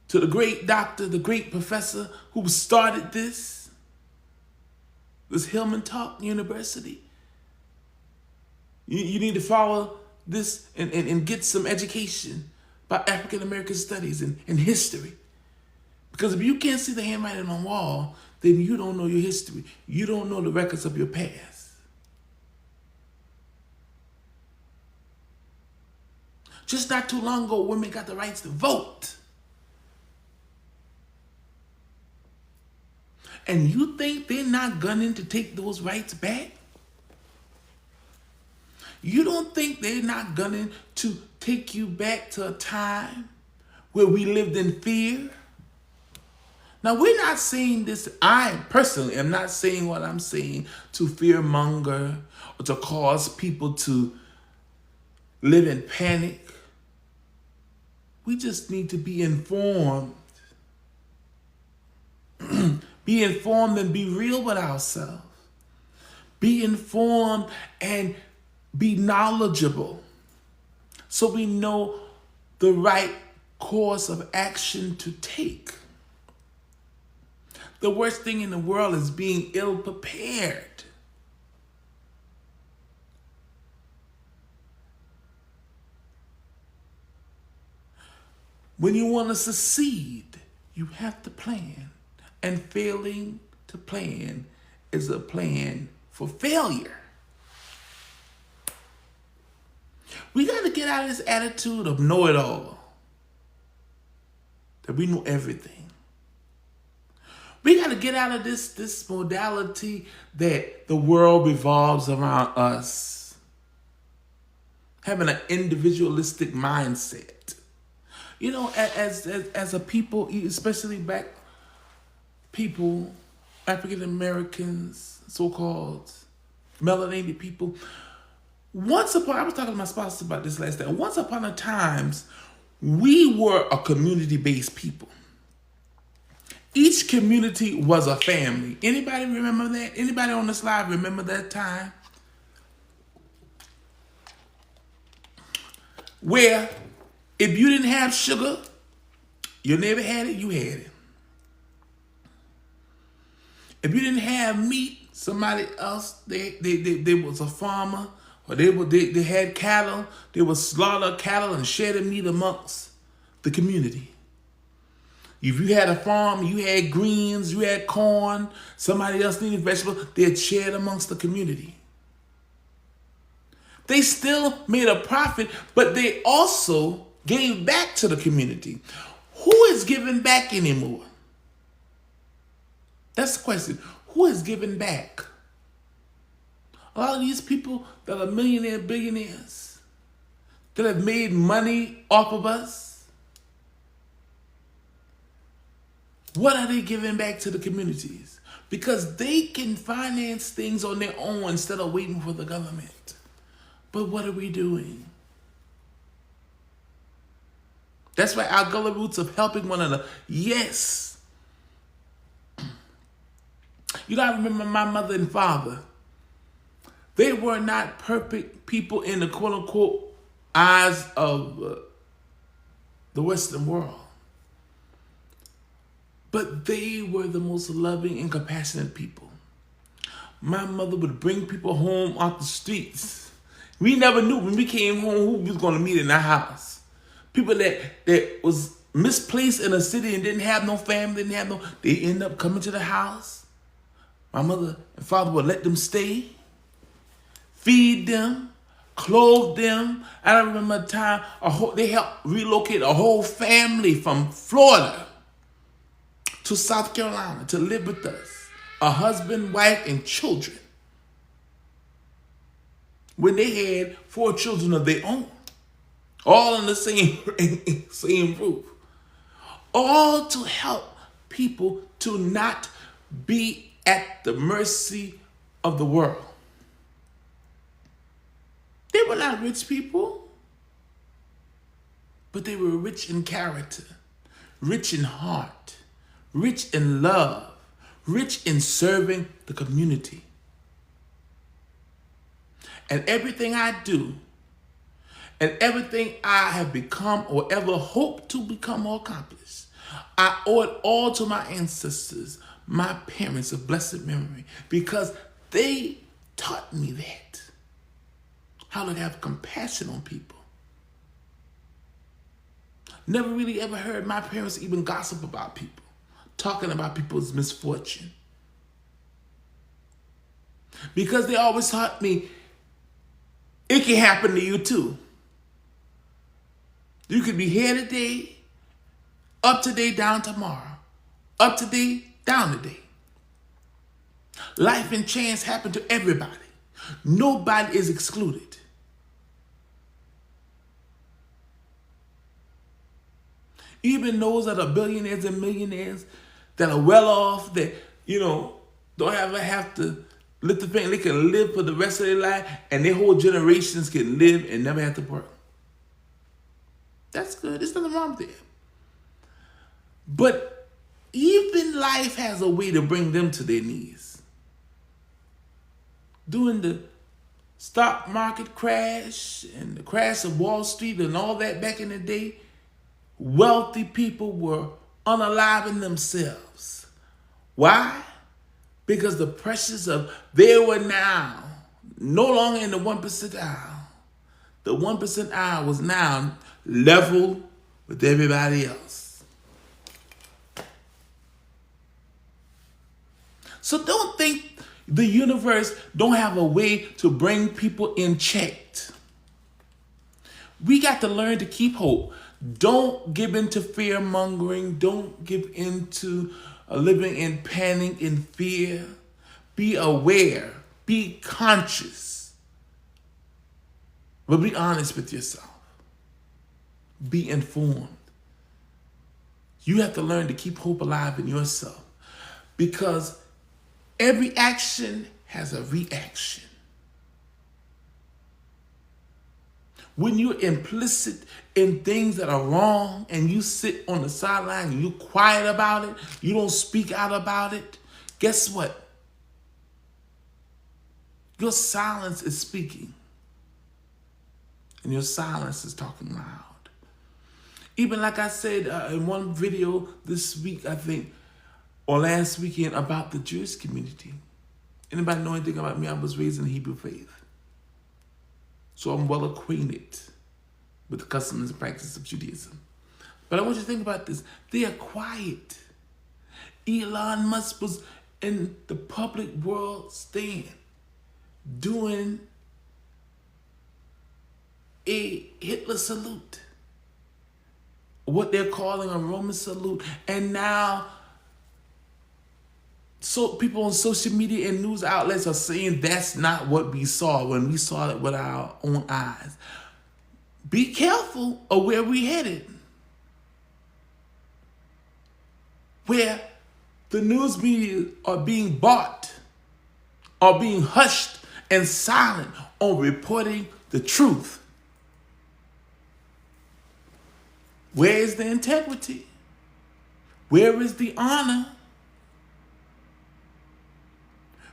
to the great doctor, the great professor who started this Hillman Talk University. You need to follow this and get some education about African American studies and history. Because if you can't see the handwriting on the wall, then you don't know your history. You don't know the records of your past. Just not too long ago, women got the rights to vote. And you think they're not gunning to take those rights back? You don't think they're not gunning to take you back to a time where we lived in fear? Now, we're not saying this, I personally am not saying what I'm saying to fearmonger or to cause people to live in panic. We just need to be informed. Be informed and be real with ourselves. Be informed and be knowledgeable so we know the right course of action to take. The worst thing in the world is being ill-prepared. When you want to succeed, you have to plan. And failing to plan is a plan for failure. We got to get out of this attitude of know-it-all. That we know everything. We got to get out of this modality that the world revolves around us. Having an individualistic mindset. You know, as a people, especially black people, African Americans, so-called melanated people, I was talking to my spouse about this last time. Once upon a time, we were a community-based people. Each community was a family. Anybody remember that? Anybody on the slide remember that time? Where if you didn't have sugar, your neighbor had it, you had it. If you didn't have meat, somebody else, they was a farmer Or they had cattle, they would slaughter cattle and share the meat amongst the community. If you had a farm, you had greens, you had corn, somebody else needed vegetables, they'd share it amongst the community. They still made a profit, but they also gave back to the community. Who is giving back anymore? That's the question. Who is giving back? A lot of these people that are millionaires, billionaires, that have made money off of us, what are they giving back to the communities? Because they can finance things on their own instead of waiting for the government. But what are we doing? That's why our gully roots of helping one another. Yes. You gotta remember my mother and father. They were not perfect people in the quote-unquote eyes of the Western world. But they were the most loving and compassionate people. My mother would bring people home off the streets. We never knew when we came home who we was going to meet in our house. People that was misplaced in a city and didn't have no family, they end up coming to the house. My mother and father would let them stay, feed them, clothe them. I remember a time they helped relocate a whole family from Florida to South Carolina to live with us, a husband, wife, and children, when they had 4 children of their own, all in the same roof, all to help people to not be at the mercy of the world. They were not rich people, but they were rich in character, rich in heart, rich in love, rich in serving the community. And everything I do, and everything I have become or ever hope to become or accomplish, I owe it all to my ancestors, my parents of blessed memory, because they taught me that. How to have compassion on people. Never really ever heard my parents even gossip about people, talking about people's misfortune. Because they always taught me, it can happen to you too. You could be here today, up today, down tomorrow. Up today, down today. Life and chance happen to everybody. Nobody is excluded. Even those that are billionaires and millionaires that are well off, that, don't ever have to lift the finger. They can live for the rest of their life, and their whole generations can live and never have to work. That's good. There's nothing wrong with it. But even life has a way to bring them to their knees. During the stock market crash and the crash of Wall Street and all that back in the day, wealthy people were unaliving themselves. Why? Because the pressures of they were now no longer in the 1 percentile. The 1 percentile was now level with everybody else. So don't think the universe don't have a way to bring people in check. We got to learn to keep hope. Don't give in to fear mongering. Don't give in to living in panic and fear. Be aware. Be conscious. But be honest with yourself. Be informed. You have to learn to keep hope alive in yourself, because every action has a reaction. When you're implicit in things that are wrong and you sit on the sideline and you're quiet about it, you don't speak out about it, guess what? Your silence is speaking. And your silence is talking loud. Even like I said in one video this week, I think, or last weekend, about the Jewish community. Anybody know anything about me? I was raised in the Hebrew faith. So I'm well acquainted with the customs and practices of Judaism. But I want you to think about this. They are quiet. Elon Musk was in the public world stand doing a Hitler salute, what they're calling a Roman salute. And now so people on social media and news outlets are saying that's not what we saw when we saw it with our own eyes. Be careful of where we headed. Where the news media are being bought, are being hushed and silent on reporting the truth. Where is the integrity? Where is the honor?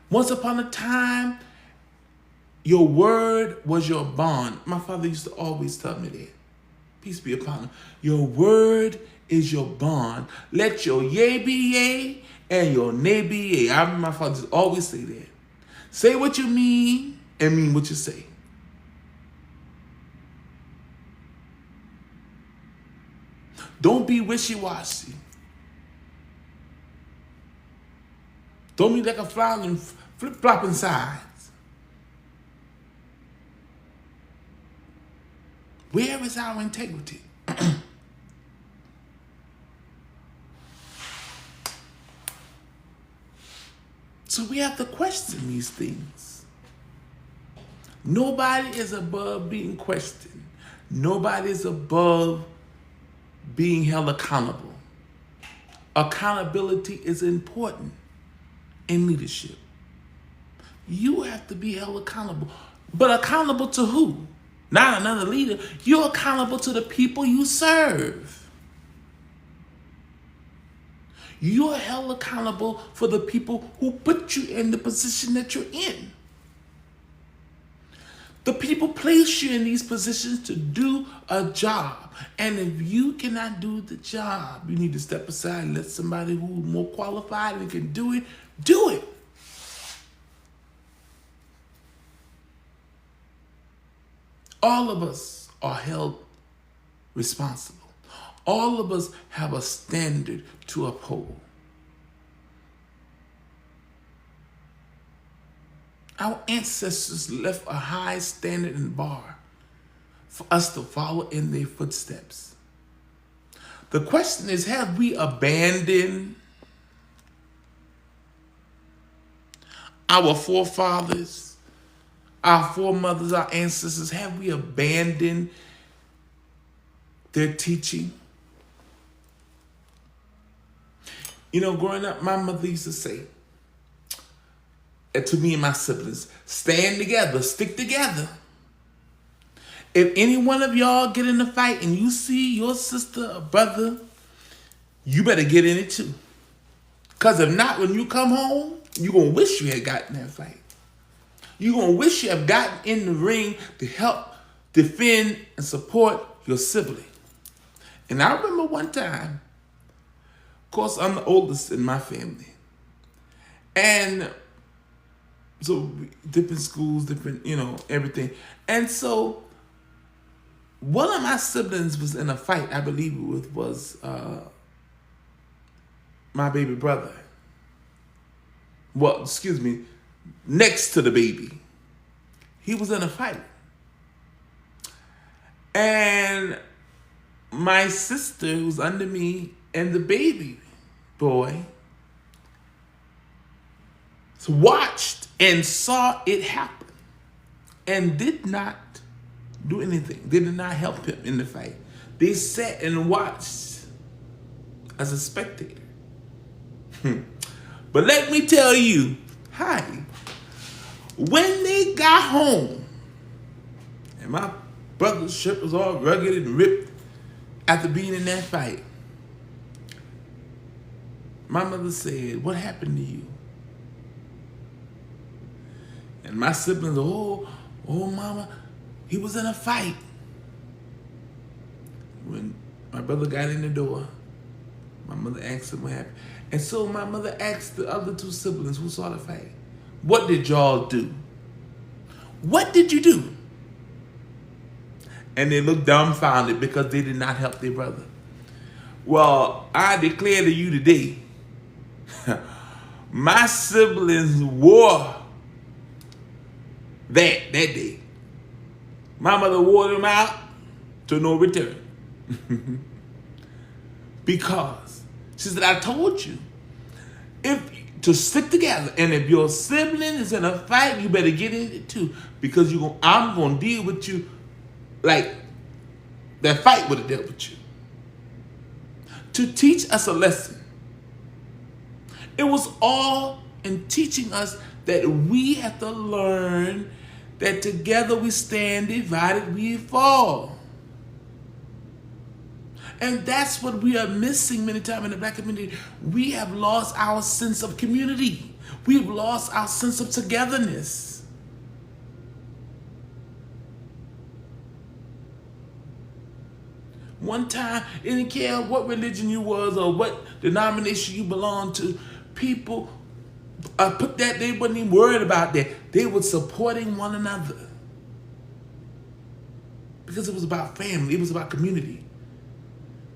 Once upon a time, your word was your bond. My father used to always tell me that. Peace be upon him. Your word is your bond. Let your yea be yea and your nay be yea. I remember my father used to always say that. Say what you mean and mean what you say. Don't be wishy-washy. Don't be like a flower and flip-flopping sides. Where is our integrity? So we have to question these things. Nobody is above being questioned. Nobody is above being held accountable. Accountability is important in leadership. You have to be held accountable. But accountable to who? Not another leader. You're accountable to the people you serve. You're held accountable for the people who put you in the position that you're in. The people place you in these positions to do a job. And if you cannot do the job, you need to step aside and let somebody who's more qualified and can do it, do it. All of us are held responsible. All of us have a standard to uphold. Our ancestors left a high standard and bar for us to follow in their footsteps. The question is, have we abandoned our forefathers, our foremothers, our ancestors? Have we abandoned their teaching? You know, growing up, my mother used to say to me and my siblings, stand together, stick together. If any one of y'all get in a fight and you see your sister or brother, you better get in it too. Because if not, when you come home, you're going to wish you had gotten in that fight. You're going to wish you had gotten in the ring to help defend and support your sibling. And I remember one time, of course, I'm the oldest in my family. And so different schools, different, everything. And so one of my siblings was in a fight, I believe it was my baby brother. Well, excuse me, next to the baby. He was in a fight. And my sister, who's under me, and the baby boy watched and saw it happen and did not do anything. They did not help him in the fight. They sat and watched as a spectator. But let me tell you, when they got home and my brother's shirt was all rugged and ripped after being in that fight, my mother said, "What happened to you?" And my siblings, oh, mama, he was in a fight. When my brother got in the door, my mother asked him what happened. And so my mother asked the other two siblings who saw the fight, "What did y'all do? What did you do?" and they look dumbfounded because they did not help their brother. Well, I declare to you today, my siblings wore that day. My mother wore them out to no return. Because she said, I told you to stick together, and if your sibling is in a fight, you better get in it too, because I'm gonna deal with you like that fight would have dealt with you. To teach us a lesson. It was all in teaching us that we have to learn that together we stand, divided we fall. And that's what we are missing many times in the black community. We have lost our sense of community. We've lost our sense of togetherness. One time, it didn't care what religion you was or what denomination you belonged to. People put that, they wasn't even worried about that. They were supporting one another. Because it was about family, it was about community.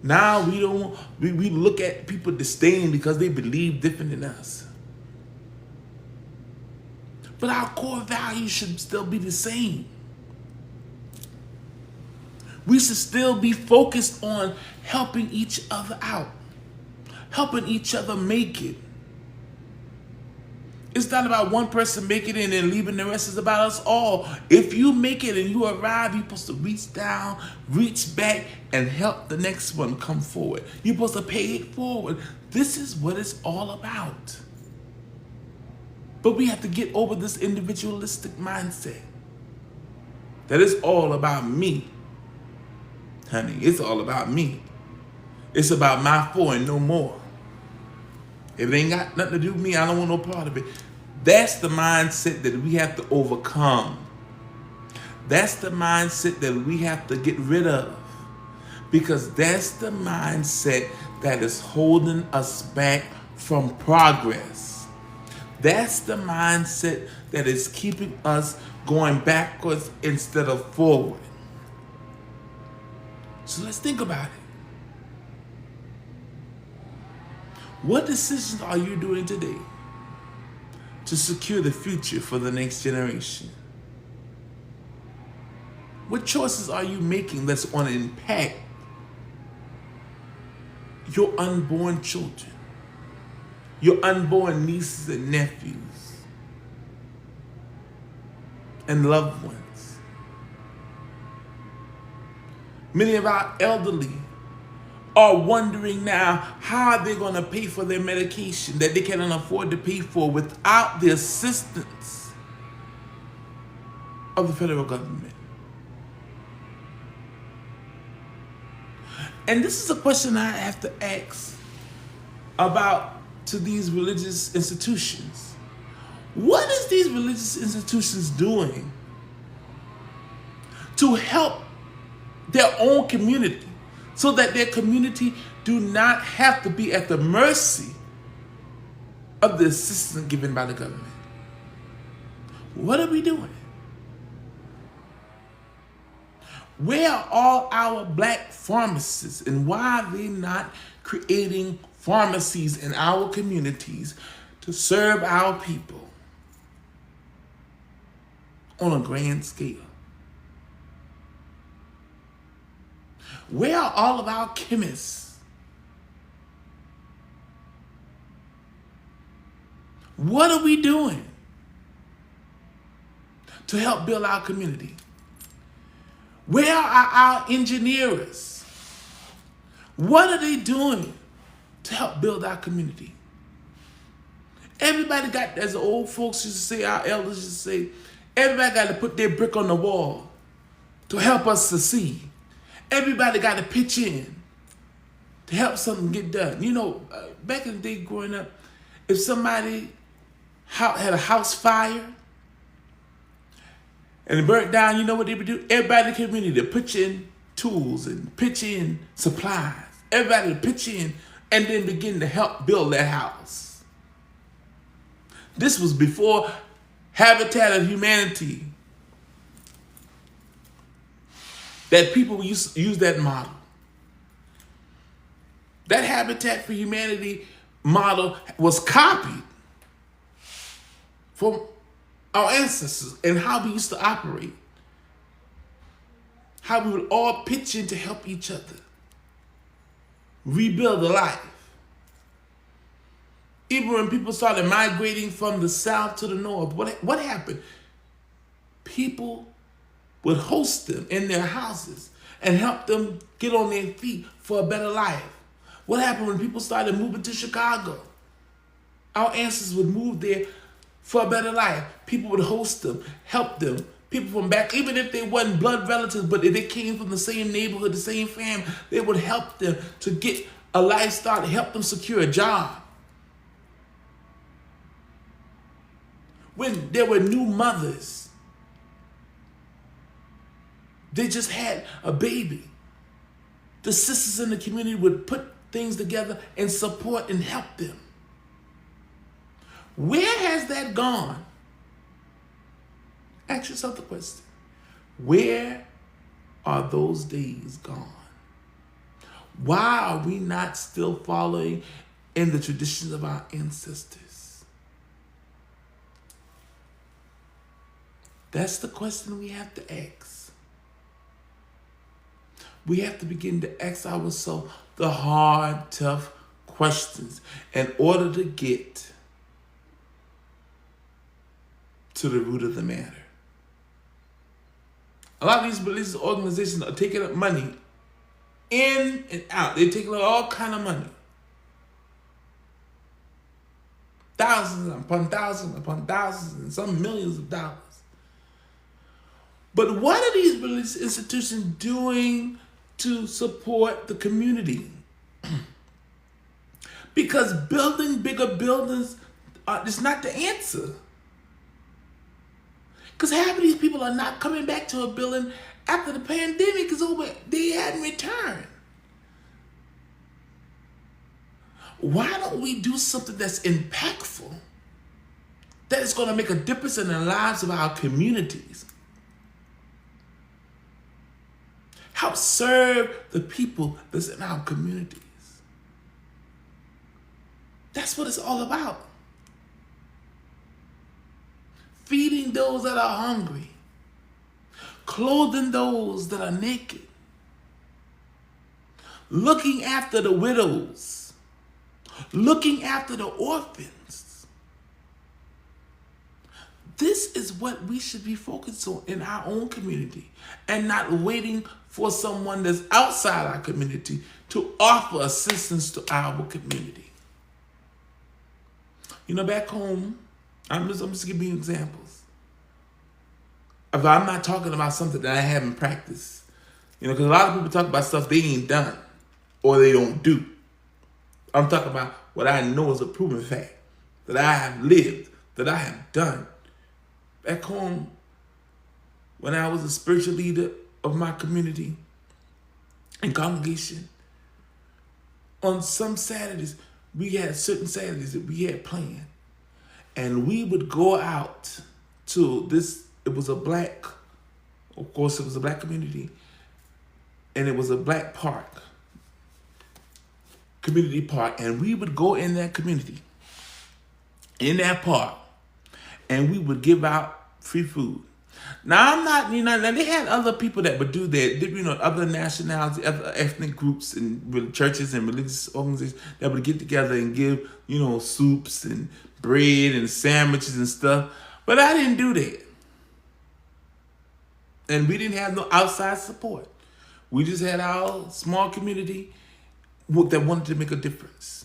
Now we look at people disdain because they believe different than us. But our core values should still be the same. We should still be focused on helping each other out, helping each other make it. It's not about one person making it and then leaving the rest. It's about us all. If you make it and you arrive, you're supposed to reach down, reach back, and help the next one come forward. You're supposed to pay it forward. This is what it's all about. But we have to get over this individualistic mindset that it's all about me. Honey, it's all about me. It's about my four and no more. If it ain't got nothing to do with me, I don't want no part of it. That's the mindset that we have to overcome. That's the mindset that we have to get rid of. Because that's the mindset that is holding us back from progress. That's the mindset that is keeping us going backwards instead of forward. So let's think about it. What decisions are you doing today to secure the future for the next generation? What choices are you making that's going to impact your unborn children, your unborn nieces and nephews, and loved ones? Many of our elderly are wondering now how they're going to pay for their medication that they cannot afford to pay for without the assistance of the federal government. And this is a question I have to ask about to these religious institutions. What is these religious institutions doing to help their own community so that their community do not have to be at the mercy of the assistance given by the government? What are we doing? Where are all our black pharmacists, and why are they not creating pharmacies in our communities to serve our people on a grand scale? Where are all of our chemists? What are we doing to help build our community? Where are our engineers? What are they doing to help build our community? Everybody got, as the old folks used to say, our elders used to say, everybody got to put their brick on the wall to help us succeed. Everybody got to pitch in to help something get done. You know, back in the day growing up, if somebody had a house fire and it burnt down, you know what they would do? Everybody in the community to pitch in tools and pitch in supplies. Everybody to pitch in and then begin to help build that house. This was before Habitat of Humanity that people use that model. That Habitat for Humanity model was copied from our ancestors and how we used to operate. How we would all pitch in to help each other rebuild a life. Even when people started migrating from the south to the north, what happened? People would host them in their houses and help them get on their feet for a better life. What happened when people started moving to Chicago? Our ancestors would move there for a better life. People would host them, help them. People from back, even if they wasn't blood relatives, but if they came from the same neighborhood, the same family, they would help them to get a lifestyle, to help them secure a job. When there were new mothers, they just had a baby, the sisters in the community would put things together and support and help them. Where has that gone? Ask yourself the question. Where are those days gone? Why are we not still following in the traditions of our ancestors? That's the question we have to ask. We have to begin to ask ourselves the hard, tough questions in order to get to the root of the matter. A lot of these religious organizations are taking up money in and out. They're taking up all kind of money. Thousands upon thousands and some millions of dollars. But what are these religious institutions doing to support the community? Because building bigger buildings is not the answer. Because half of these people are not coming back to a building after the pandemic is over. They hadn't returned. Why don't we do something that's impactful, that is going to make a difference in the lives of our communities? Help serve the people that's in our communities. That's what it's all about. Feeding those that are hungry. Clothing those that are naked. Looking after the widows. Looking after the orphans. This is what we should be focused on in our own community, and not waiting for someone that's outside our community to offer assistance to our community. You know, back home, I'm just giving you examples. If I'm not talking about something that I haven't practiced, because a lot of people talk about stuff they ain't done or they don't do. I'm talking about what I know is a proven fact, that I have lived, that I have done. Back home, when I was a spiritual leader of my community and congregation, on some Saturdays, we had certain Saturdays that we had planned. And we would go out to this, it was a black community, and it was a black park, community park, and we would go in that community, in that park, and we would give out free food. Now, I'm not, now they had other people that would do that, other nationalities, other ethnic groups and churches and religious organizations that would get together and give, soups and bread and sandwiches and stuff. But I didn't do that. And we didn't have no outside support. We just had our small community that wanted to make a difference.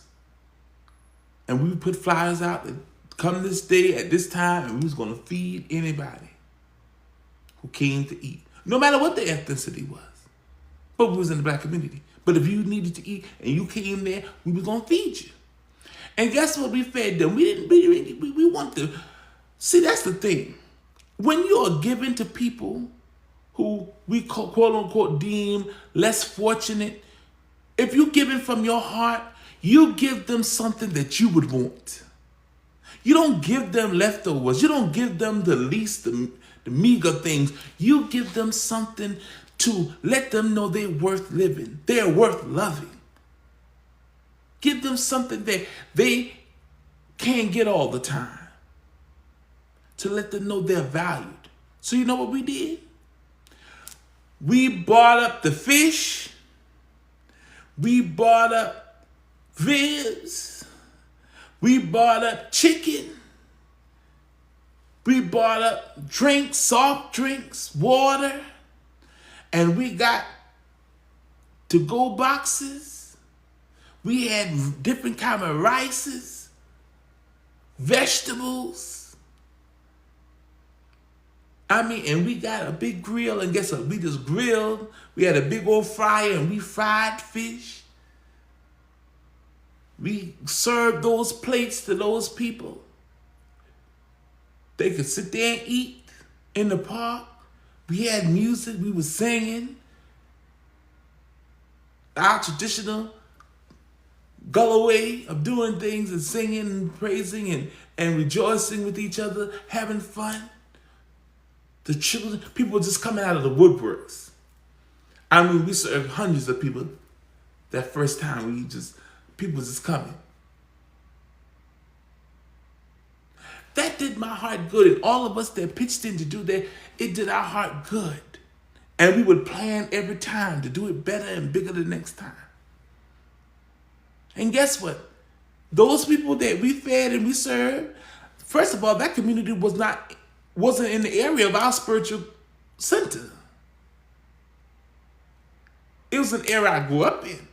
And we would put flyers out that come this day at this time, and we was going to feed anybody who came to eat, no matter what their ethnicity was. But we was in the black community. But if you needed to eat and you came there, we was going to feed you. And guess what? We fed them. We want to. See, that's the thing. When you are giving to people who we quote unquote deem less fortunate, if you're giving from your heart, you give them something that you would want. You don't give them leftovers. You don't give them the least, the meager things. You give them something to let them know they're worth living, they're worth loving. Give them something that they can't get all the time, to let them know they're valued. So you know what we did? We bought up the fish, we bought up ribs, we bought up chicken, we bought up drinks, soft drinks, water, and we got to-go boxes. We had different kind of rices, vegetables. And we got a big grill, and guess what? We just grilled. We had a big old fryer, and we fried fish. We served those plates to those people. They could sit there and eat in the park. We had music. We were singing our traditional Gullah way of doing things and singing and praising and rejoicing with each other, having fun. The children, people were just coming out of the woodworks. We served hundreds of people that first time. People just coming. That did my heart good, and all of us that pitched in to do that, it did our heart good. And we would plan every time to do it better and bigger the next time. And guess what? Those people that we fed and we served, first of all, that community wasn't in the area of our spiritual center. It was an area I grew up in.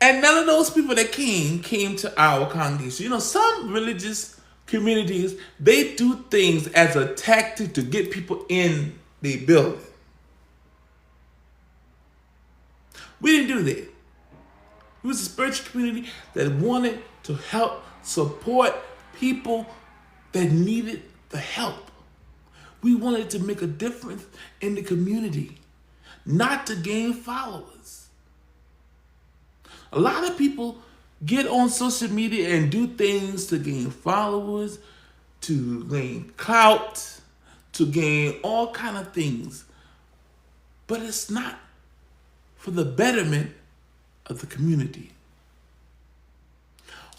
And none of those people that came to our congregation. Some religious communities, they do things as a tactic to get people in the building. We didn't do that. It was a spiritual community that wanted to help support people that needed the help. We wanted to make a difference in the community, not to gain followers. A lot of people get on social media and do things to gain followers, to gain clout, to gain all kind of things. But it's not for the betterment of the community.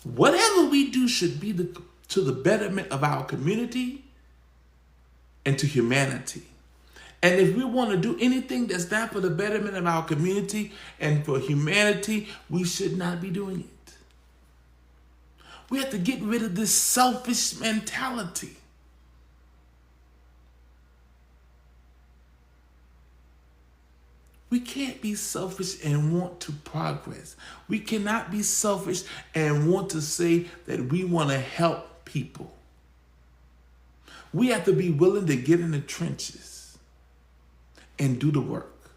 Whatever we do should be to the betterment of our community and to humanity. And if we want to do anything that's not for the betterment of our community and for humanity, we should not be doing it. We have to get rid of this selfish mentality. We can't be selfish and want to progress. We cannot be selfish and want to say that we want to help people. We have to be willing to get in the trenches and do the work.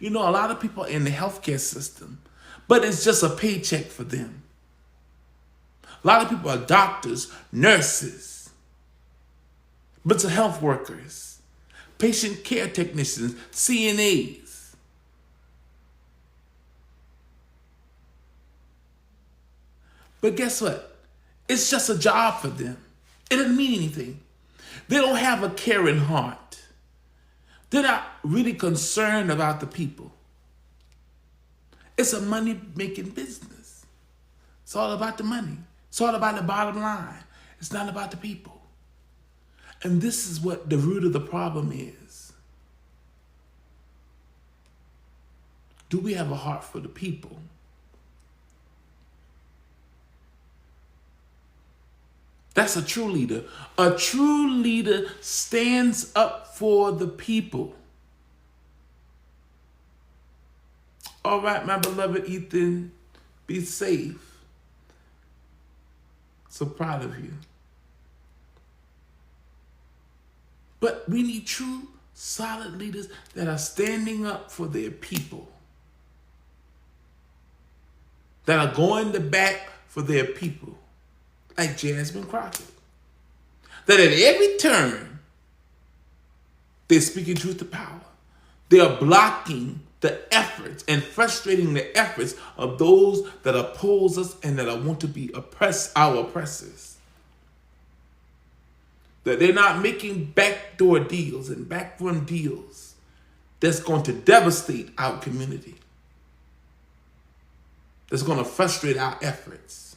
A lot of people in the healthcare system, but it's just a paycheck for them. A lot of people are doctors, nurses, mental health workers, patient care technicians, CNAs. But guess what? It's just a job for them. It doesn't mean anything. They don't have a caring heart. They're not really concerned about the people. It's a money-making business. It's all about the money. It's all about the bottom line. It's not about the people. And this is what the root of the problem is. Do we have a heart for the people? That's a true leader. A true leader stands up for the people. All right, my beloved Ethan, be safe. So proud of you. But we need true, solid leaders that are standing up for their people. That are going to bat for their people. Like Jasmine Crockett. That at every turn, they're speaking truth to power. They are blocking the efforts and frustrating the efforts of those that oppose us and that want to be our oppressors. That they're not making backdoor deals and backroom deals that's going to devastate our community. That's going to frustrate our efforts.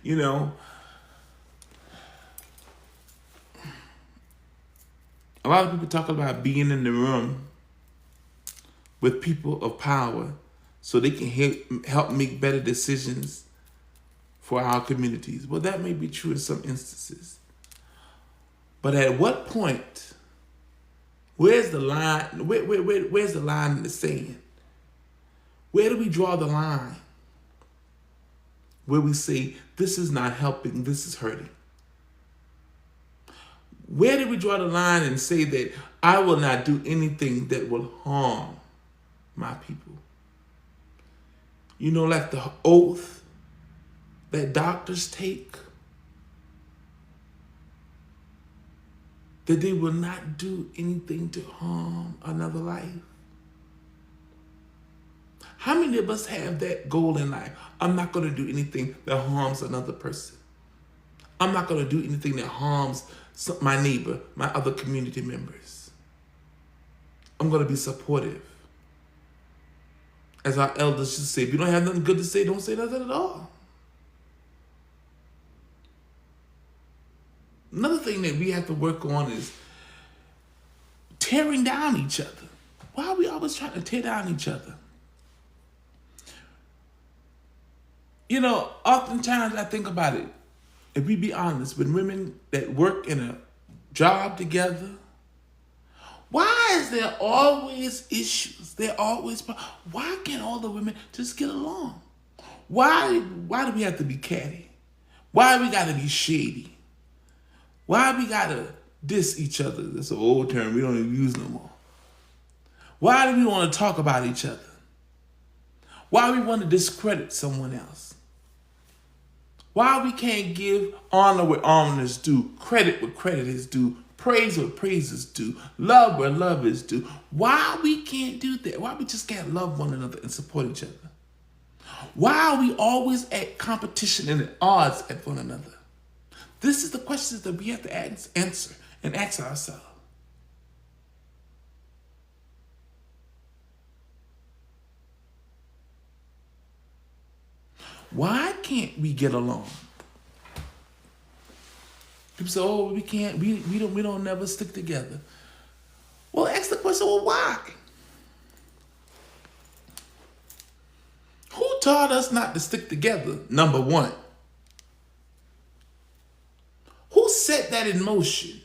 You know, a lot of people talk about being in the room with people of power so they can help make better decisions for our communities. Well, that may be true in some instances. But at what point, where's the line? Where's the line in the sand? Where do we draw the line? Where we say, this is not helping, this is hurting. Where do we draw the line and say that I will not do anything that will harm my people? You know, like the oath that doctors take, that they will not do anything to harm another life. How many of us have that goal in life? I'm not going to do anything that harms another person. I'm not going to do anything that harms my neighbor, my other community members. I'm going to be supportive. As our elders should say, if you don't have nothing good to say, don't say nothing at all. Another thing that we have to work on is tearing down each other. Why are we always trying to tear down each other? You know, oftentimes I think about it, if we be honest, with women that work in a job together, why is there always issues? Why can't all the women just get along? Why do we have to be catty? Why we gotta be shady? Why we gotta diss each other? That's an old term we don't even use no more. Why do we want to talk about each other? Why we want to discredit someone else? Why we can't give honor where honor is due, credit where credit is due, praise where praise is due, love where love is due? Why we can't do that? Why we just can't love one another and support each other? Why are we always at competition and at odds at one another? This is the questions that we have to answer and ask ourselves. Why can't we get along? People say, "Oh, we can't. We don't never stick together." Well, ask the question, well, why? Who taught us not to stick together? Number one. Who set that in motion?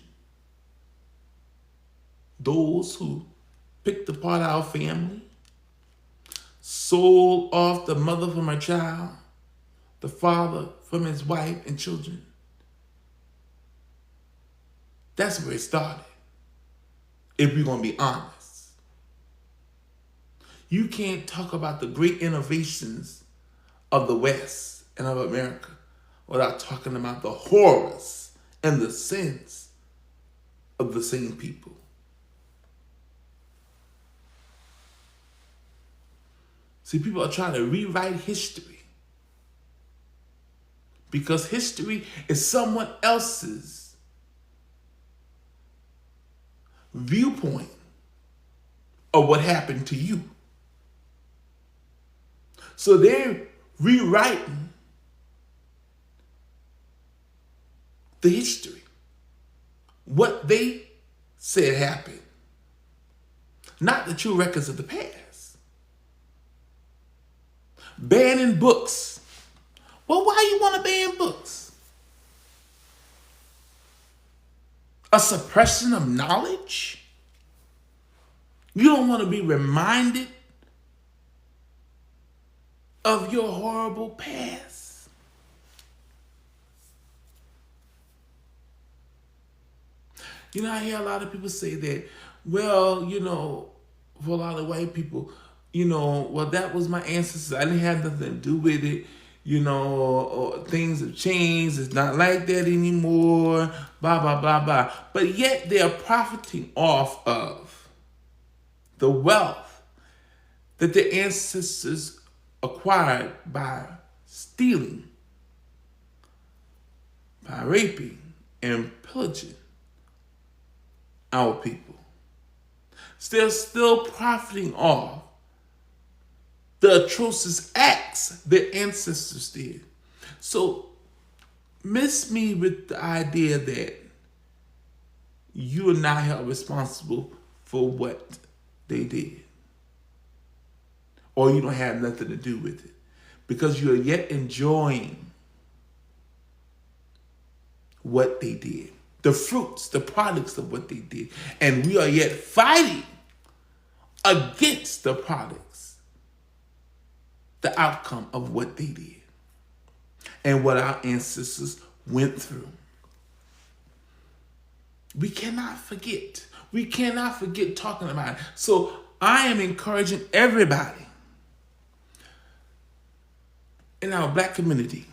Those who picked apart our family, sold off the mother from her child, the father from his wife and children. That's where it started, if we're going to be honest. You can't talk about the great innovations of the West and of America without talking about the horrors and the sins of the same people. See, people are trying to rewrite history because history is someone else's viewpoint of what happened to you. So they're rewriting the history, what they said happened, not the true records of the past. Banning books. Well, why you want to ban books? A suppression of knowledge? You don't want to be reminded of your horrible past? You know, I hear a lot of people say that, well, you know, for a lot of white people, you know, well, that was my ancestors. I didn't have nothing to do with it. You know, or things have changed. It's not like that anymore. Blah, blah, blah, blah. But yet they are profiting off of the wealth that their ancestors acquired by stealing, by by raping and pillaging our people. They're still profiting off the atrocious acts their ancestors did. So, miss me with the idea that you are not held responsible for what they did. Or you don't have nothing to do with it. Because you are yet enjoying what they did. The fruits, the products of what they did. And we are yet fighting against the products, the outcome of what they did. And what our ancestors went through. We cannot forget. We cannot forget talking about it. So I am encouraging everybody in our Black community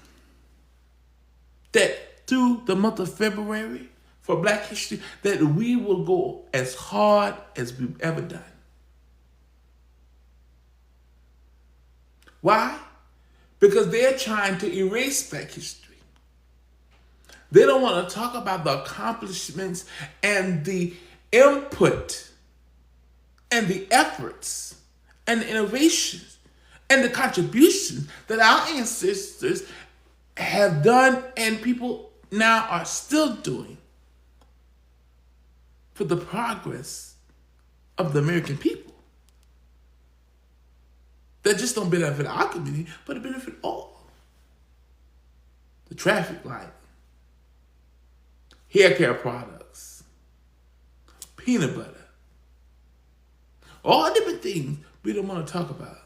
that through the month of February for Black History, that we will go as hard as we've ever done. Why? Because they're trying to erase Black history. They don't want to talk about the accomplishments and the input and the efforts and the innovations and the contributions that our ancestors have done and people now are still doing for the progress of the American people. That just don't benefit our community, but it benefit all. The traffic light, hair care products, peanut butter, all different things we don't want to talk about.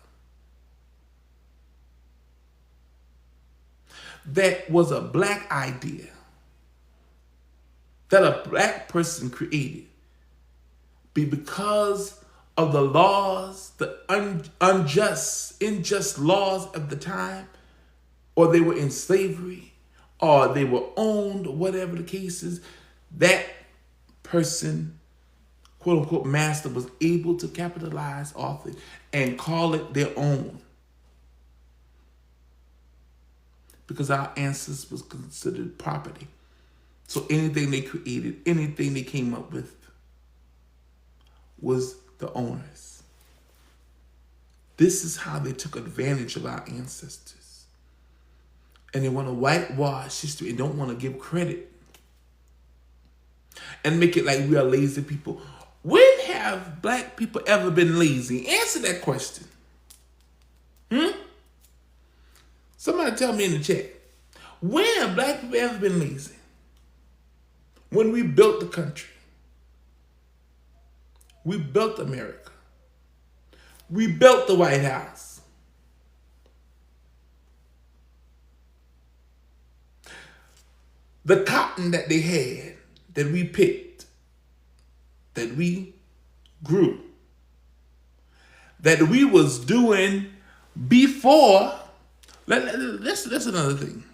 That was a Black idea that a Black person created because of the laws, the unjust laws of the time, or they were in slavery, or they were owned, whatever the case is, that person, quote unquote, master was able to capitalize off it and call it their own. Because our ancestors was considered property. So anything they created, anything they came up with was the owners. This is how they took advantage of our ancestors. And they want to whitewash history and don't want to give credit. And make it like we are lazy people. When have Black people ever been lazy? Answer that question. Somebody tell me in the chat. When have Black people ever been lazy? When we built the country. We built America. We built the White House. The cotton that they had, that we picked, that we grew, that we was doing before. That's another thing.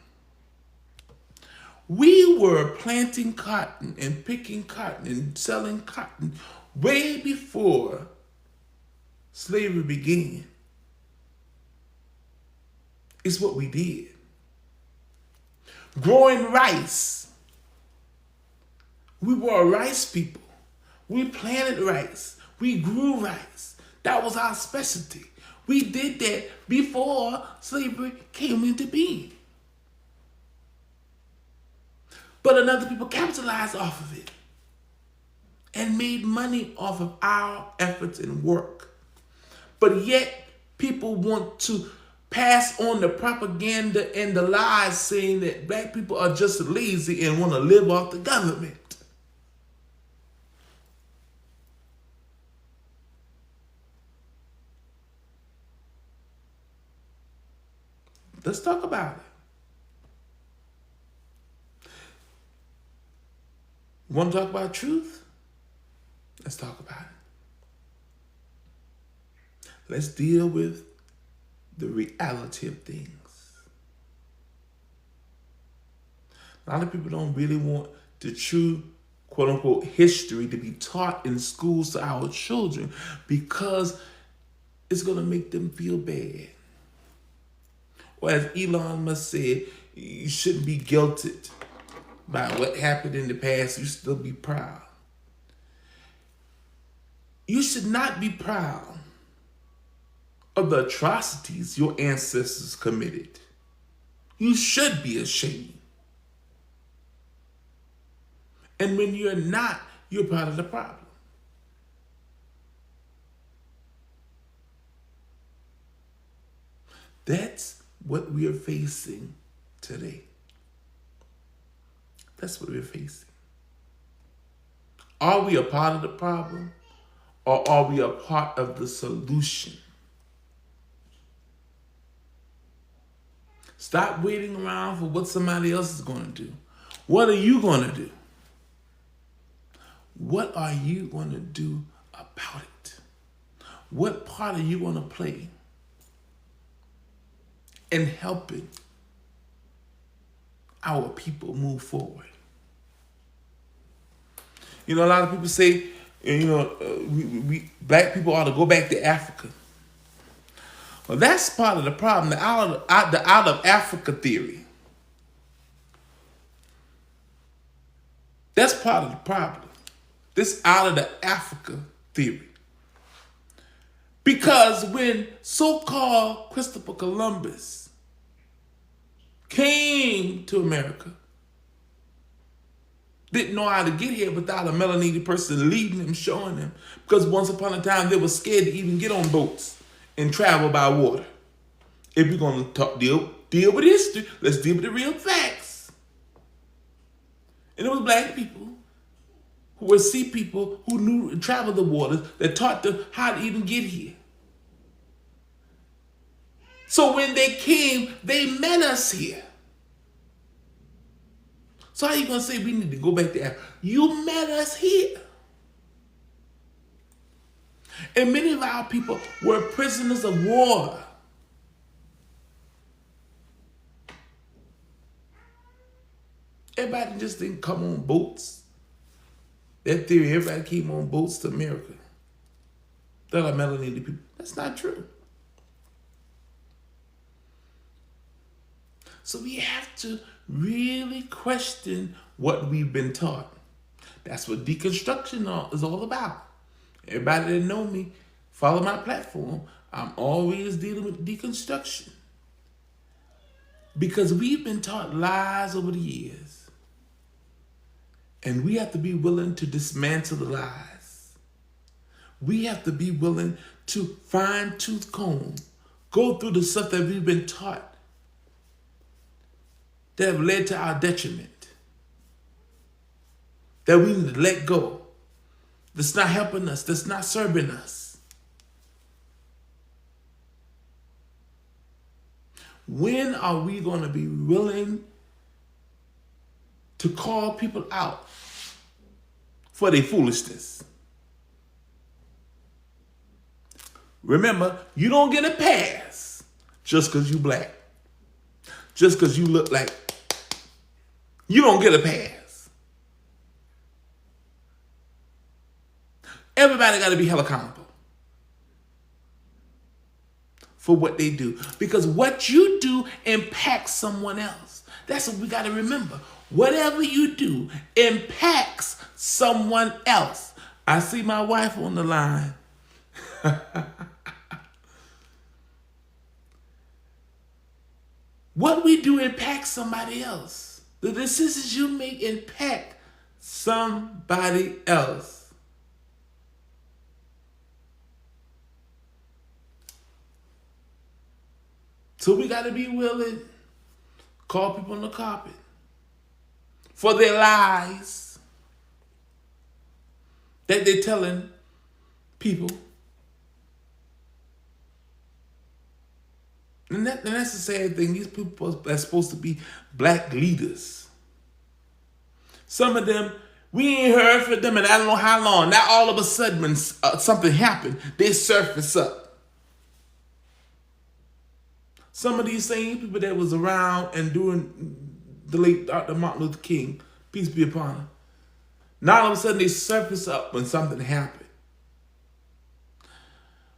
We were planting cotton and picking cotton and selling cotton way before slavery began. It's what we did. Growing rice. We were a rice people. We planted rice. We grew rice. That was our specialty. We did that before slavery came into being. But another people capitalized off of it and made money off of our efforts and work. But yet, people want to pass on the propaganda and the lies saying that Black people are just lazy and want to live off the government. Let's talk about it. You want to talk about truth? Let's talk about it. Let's deal with the reality of things. A lot of people don't really want the true, quote unquote, history to be taught in schools to our children because it's going to make them feel bad. Or as Elon Musk said, you shouldn't be guilted by what happened in the past, you still be proud. You should not be proud of the atrocities your ancestors committed. You should be ashamed. And when you're not, you're part of the problem. That's what we are facing today. That's what we're facing. Are we a part of the problem, or are we a part of the solution? Stop waiting around for what somebody else is going to do. What are you going to do? What are you going to do about it? What part are you going to play in helping our people move forward? You know, a lot of people say, we black people ought to go back to Africa. Well, that's part of the problem, the out of Africa theory. That's part of the problem. This out of the Africa theory. Because when so-called Christopher Columbus came to America, didn't know how to get here without a melanated person leading him, showing him. Because once upon a time, they were scared to even get on boats and travel by water. If we're going to deal with history, let's deal with the real facts. And it was black people who were sea people who knew and traveled the waters that taught them how to even get here. So when they came, they met us here. So how are you going to say we need to go back to Africa? You met us here. And many of our people were prisoners of war. Everybody just didn't come on boats. That theory, everybody came on boats to America. That are melanated people. That's not true. So we have to really question what we've been taught. That's what deconstruction is all about. Everybody that know me, follow my platform, I'm always dealing with deconstruction. Because we've been taught lies over the years. And we have to be willing to dismantle the lies. We have to be willing to fine-tooth comb, go through the stuff that we've been taught that have led to our detriment, that we need to let go, that's not helping us, that's not serving us. When are we going to be willing to call people out for their foolishness? Remember, you don't get a pass just because you black, just because you look like. You don't get a pass. Everybody got to be held accountable for what they do. Because what you do impacts someone else. That's what we got to remember. Whatever you do impacts someone else. I see my wife on the line. What we do impacts somebody else. The decisions you make impact somebody else. So we got to be willing to call people on the carpet for their lies that they're telling people. And that's the sad thing. These people are supposed to be black leaders. Some of them, we ain't heard from them in I don't know how long. Now all of a sudden when something happened, they surface up. Some of these same people that was around and during the late Dr. Martin Luther King, peace be upon him, now all of a sudden they surface up when something happened.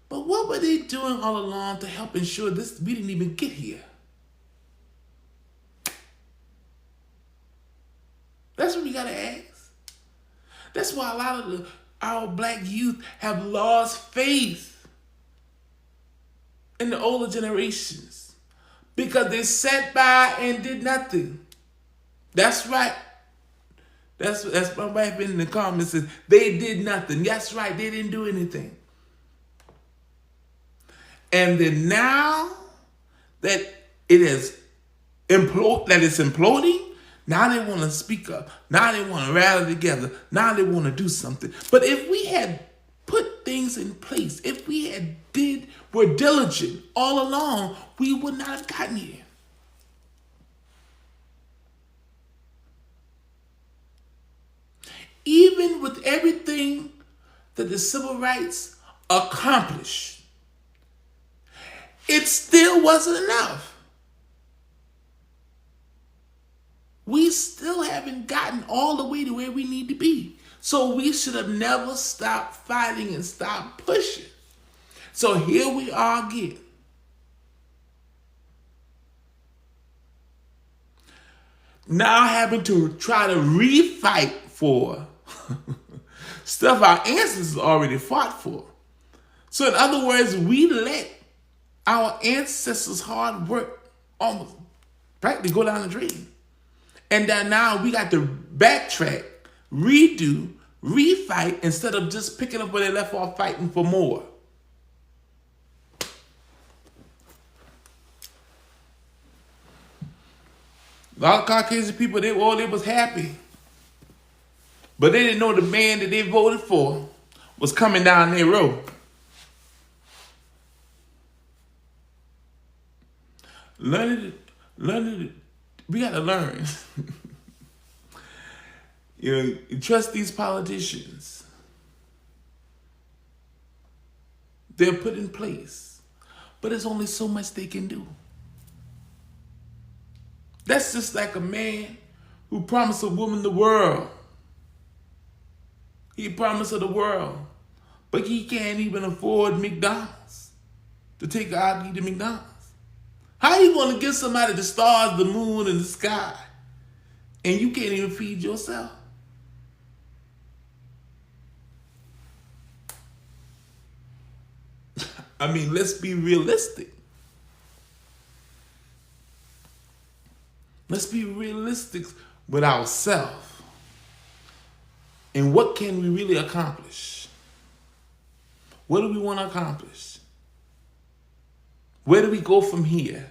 But what were they doing all along to help ensure this? We didn't even get here. That's what we got to ask. That's why a lot of our black youth have lost faith in the older generations because they sat by and did nothing. That's right. That's my wife in the comments says they did nothing. That's right. They didn't do anything. And then now that it is imploding, now they want to speak up. Now they want to rally together. Now they want to do something. But if we had put things in place, if we were diligent all along, we would not have gotten here. Even with everything that the civil rights accomplished, it still wasn't enough. We still haven't gotten all the way to where we need to be. So we should have never stopped fighting and stopped pushing. So here we are again. Now having to try to refight for stuff our ancestors already fought for. So in other words, we let our ancestors' hard work almost practically go down the drain. And that now we got to backtrack, redo, refight, instead of just picking up where they left off fighting for more. A lot of Caucasian people, they was happy. But they didn't know the man that they voted for was coming down their road. We got to learn. You trust these politicians. They're put in place. But there's only so much they can do. That's just like a man who promised a woman the world. He promised her the world. But he can't even afford McDonald's to take her out and eat at McDonald's. How you going to give somebody the stars, the moon, and the sky, and you can't even feed yourself? I mean, let's be realistic. Let's be realistic with ourselves. And what can we really accomplish? What do we want to accomplish? Where do we go from here?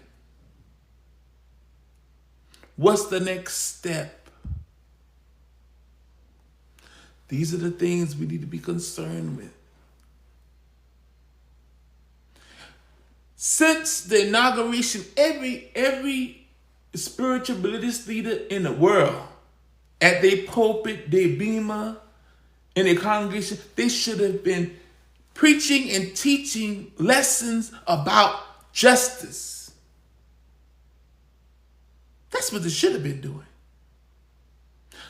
What's the next step? These are the things we need to be concerned with. Since the inauguration, every spiritual religious leader in the world, at their pulpit, their bema, in their congregation, they should have been preaching and teaching lessons about justice. That's what they should have been doing.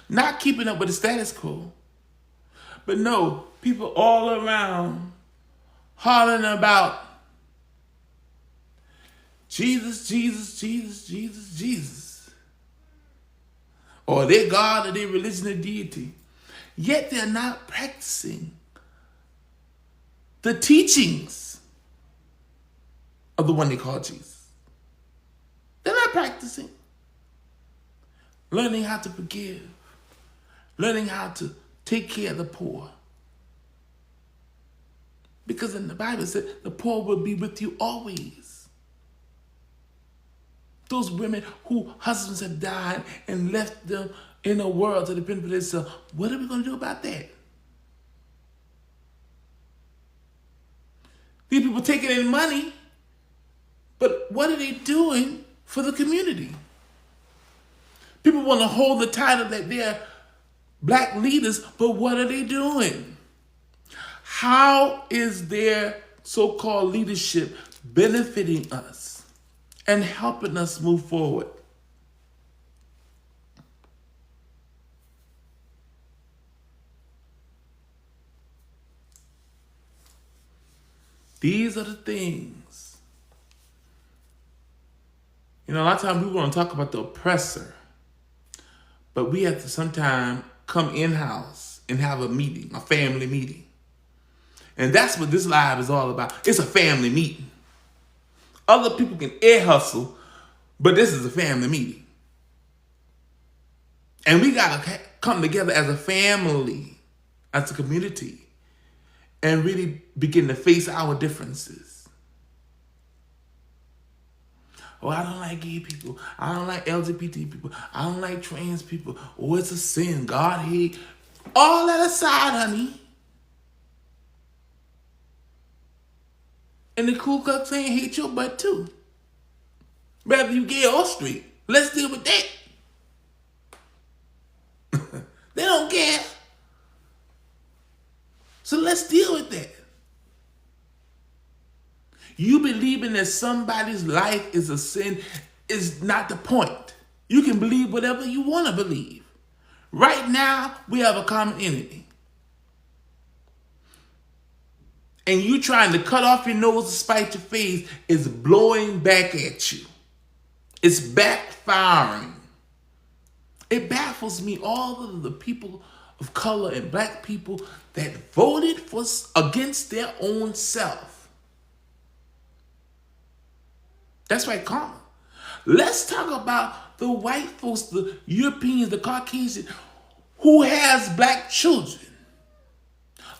Not keeping up with the status quo. But no, people all around hollering about Jesus, Jesus, Jesus, Jesus, Jesus. Or their God or their religion or deity. Yet they're not practicing the teachings of the one they call Jesus. They're not practicing. Learning how to forgive. Learning how to take care of the poor. Because in the Bible it said the poor will be with you always. Those women whose husbands have died and left them in a world to depend on themselves. What are we going to do about that? These people taking in money, but what are they doing for the community? People want to hold the title that they're black leaders, but what are they doing? How is their so-called leadership benefiting us and helping us move forward? These are the things. A lot of times we want to talk about the oppressor. But we have to sometime come in-house and have a meeting, a family meeting. And that's what this live is all about. It's a family meeting. Other people can air hustle, but this is a family meeting. And we got to come together as a family, as a community, and really begin to face our differences. Oh, I don't like gay people. I don't like LGBT people. I don't like trans people. Oh, it's a sin. God hate. All that aside, honey. And the Ku Klux Klan hate your butt too. Whether you gay or straight. Let's deal with that. They don't care. So let's deal with that. You believing that somebody's life is a sin is not the point. You can believe whatever you want to believe. Right now, we have a common enemy. And you trying to cut off your nose to spite your face is blowing back at you. It's backfiring. It baffles me, all of the people of color and black people that voted against their own self. That's right, karma. Let's talk about the white folks, the Europeans, the Caucasians, who has black children.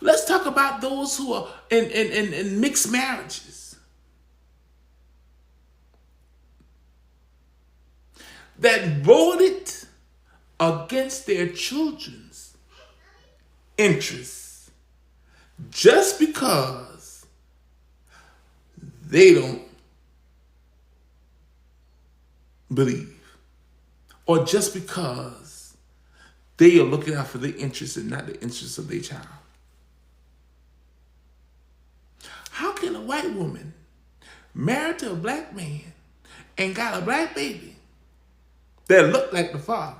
Let's talk about those who are in mixed marriages. That voted against their children's interests just because they don't believe, or just because they are looking out for their interests and not the interests of their child. How can a white woman married to a black man and got a black baby that look like the father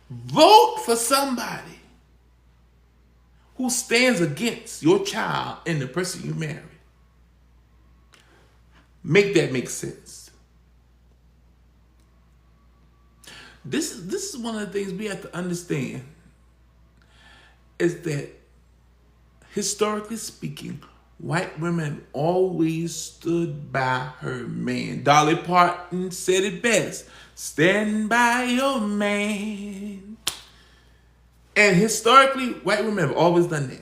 vote for somebody who stands against your child and the person you married? Make that make sense. This is one of the things we have to understand, is that historically speaking, white women always stood by her man. Dolly Parton said it best: stand by your man. And historically, white women have always done that.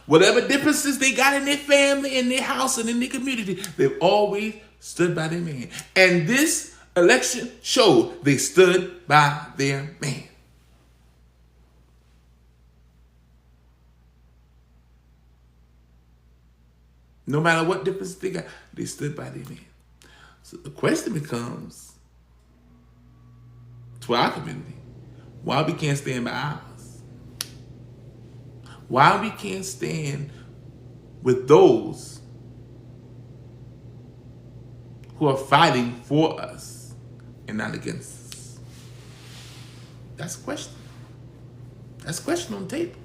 Whatever differences they got in their family, in their house, and in their community, they've always stood by their man. And this election showed they stood by their man. No matter what difference they got, they stood by their man. So the question becomes, to our community, why we can't stand by ours? Why we can't stand with those who are fighting for us and not against us? That's a question. That's a question on the table.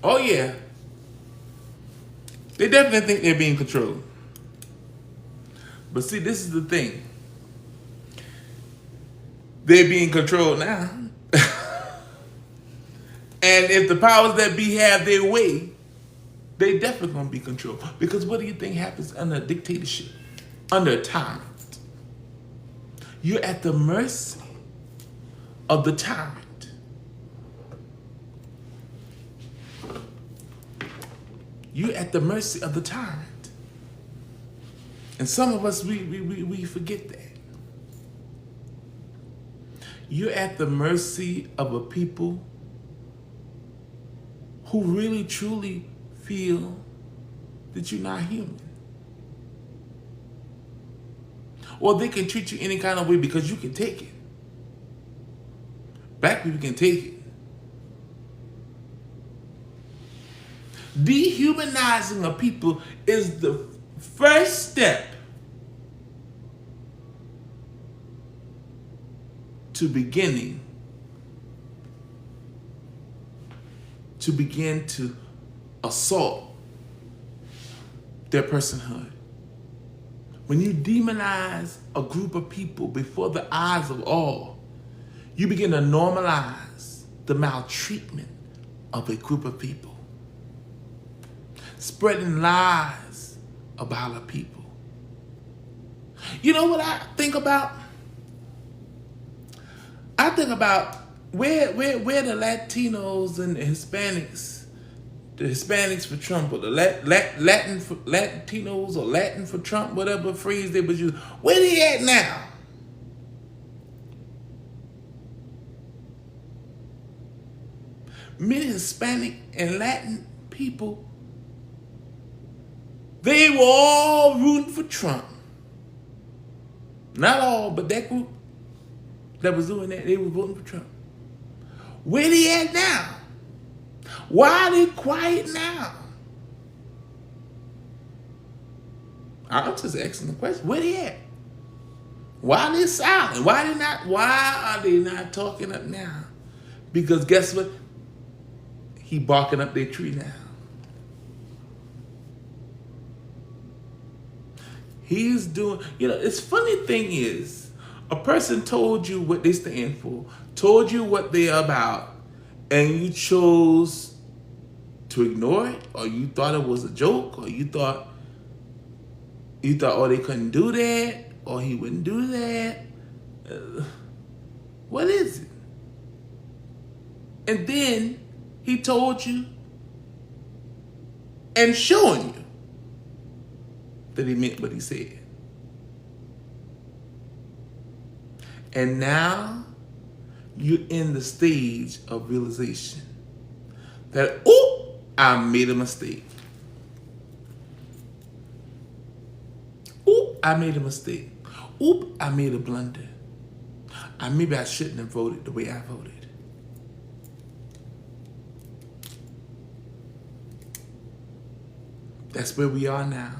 Oh yeah, they definitely think they're being controlled. But see, this is the thing. They're being controlled now. And if the powers that be have their way, they definitely going to be controlled. Because what do you think happens under a dictatorship? Under a tyrant? You're at the mercy of the tyrant. You're at the mercy of the tyrant. And some of us, we forget that. You're at the mercy of a people who really truly feel that you're not human. Or they can treat you any kind of way because you can take it. Black people can take it. Dehumanizing a people is the first step to begin to assault their personhood. When you demonize a group of people before the eyes of all, you begin to normalize the maltreatment of a group of people, spreading lies about a people. You know what I think about? I think about where the Latinos and the Hispanics for Trump, or the Latinos or Latin for Trump, whatever phrase they would use. Where they at now? Many Hispanic and Latin people, they were all rooting for Trump. Not all, but that group that was doing that, they were voting for Trump. Where they at now? Why are they quiet now? I'm just asking the question. Where they at? Why are they silent? Why are they not talking up now? Because guess what? He barking up their tree now. He's doing, it's funny thing is, a person told you what they stand for, told you what they're about, and you chose to ignore it, or you thought it was a joke, or you thought, oh, they couldn't do that, or he wouldn't do that. What is it? And then he told you and showing you that he meant what he said. And now you're in the stage of realization that, I made a mistake. I made a mistake. I made a blunder. Maybe I shouldn't have voted the way I voted. That's where we are now.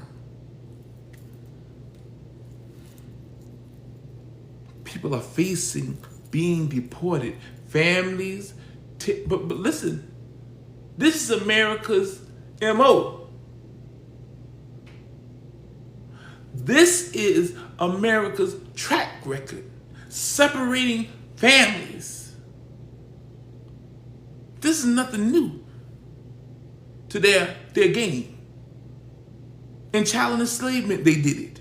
People are facing being deported. Families, but listen, this is America's MO. This is America's track record, separating families. This is nothing new to their game. In child enslavement, they did it.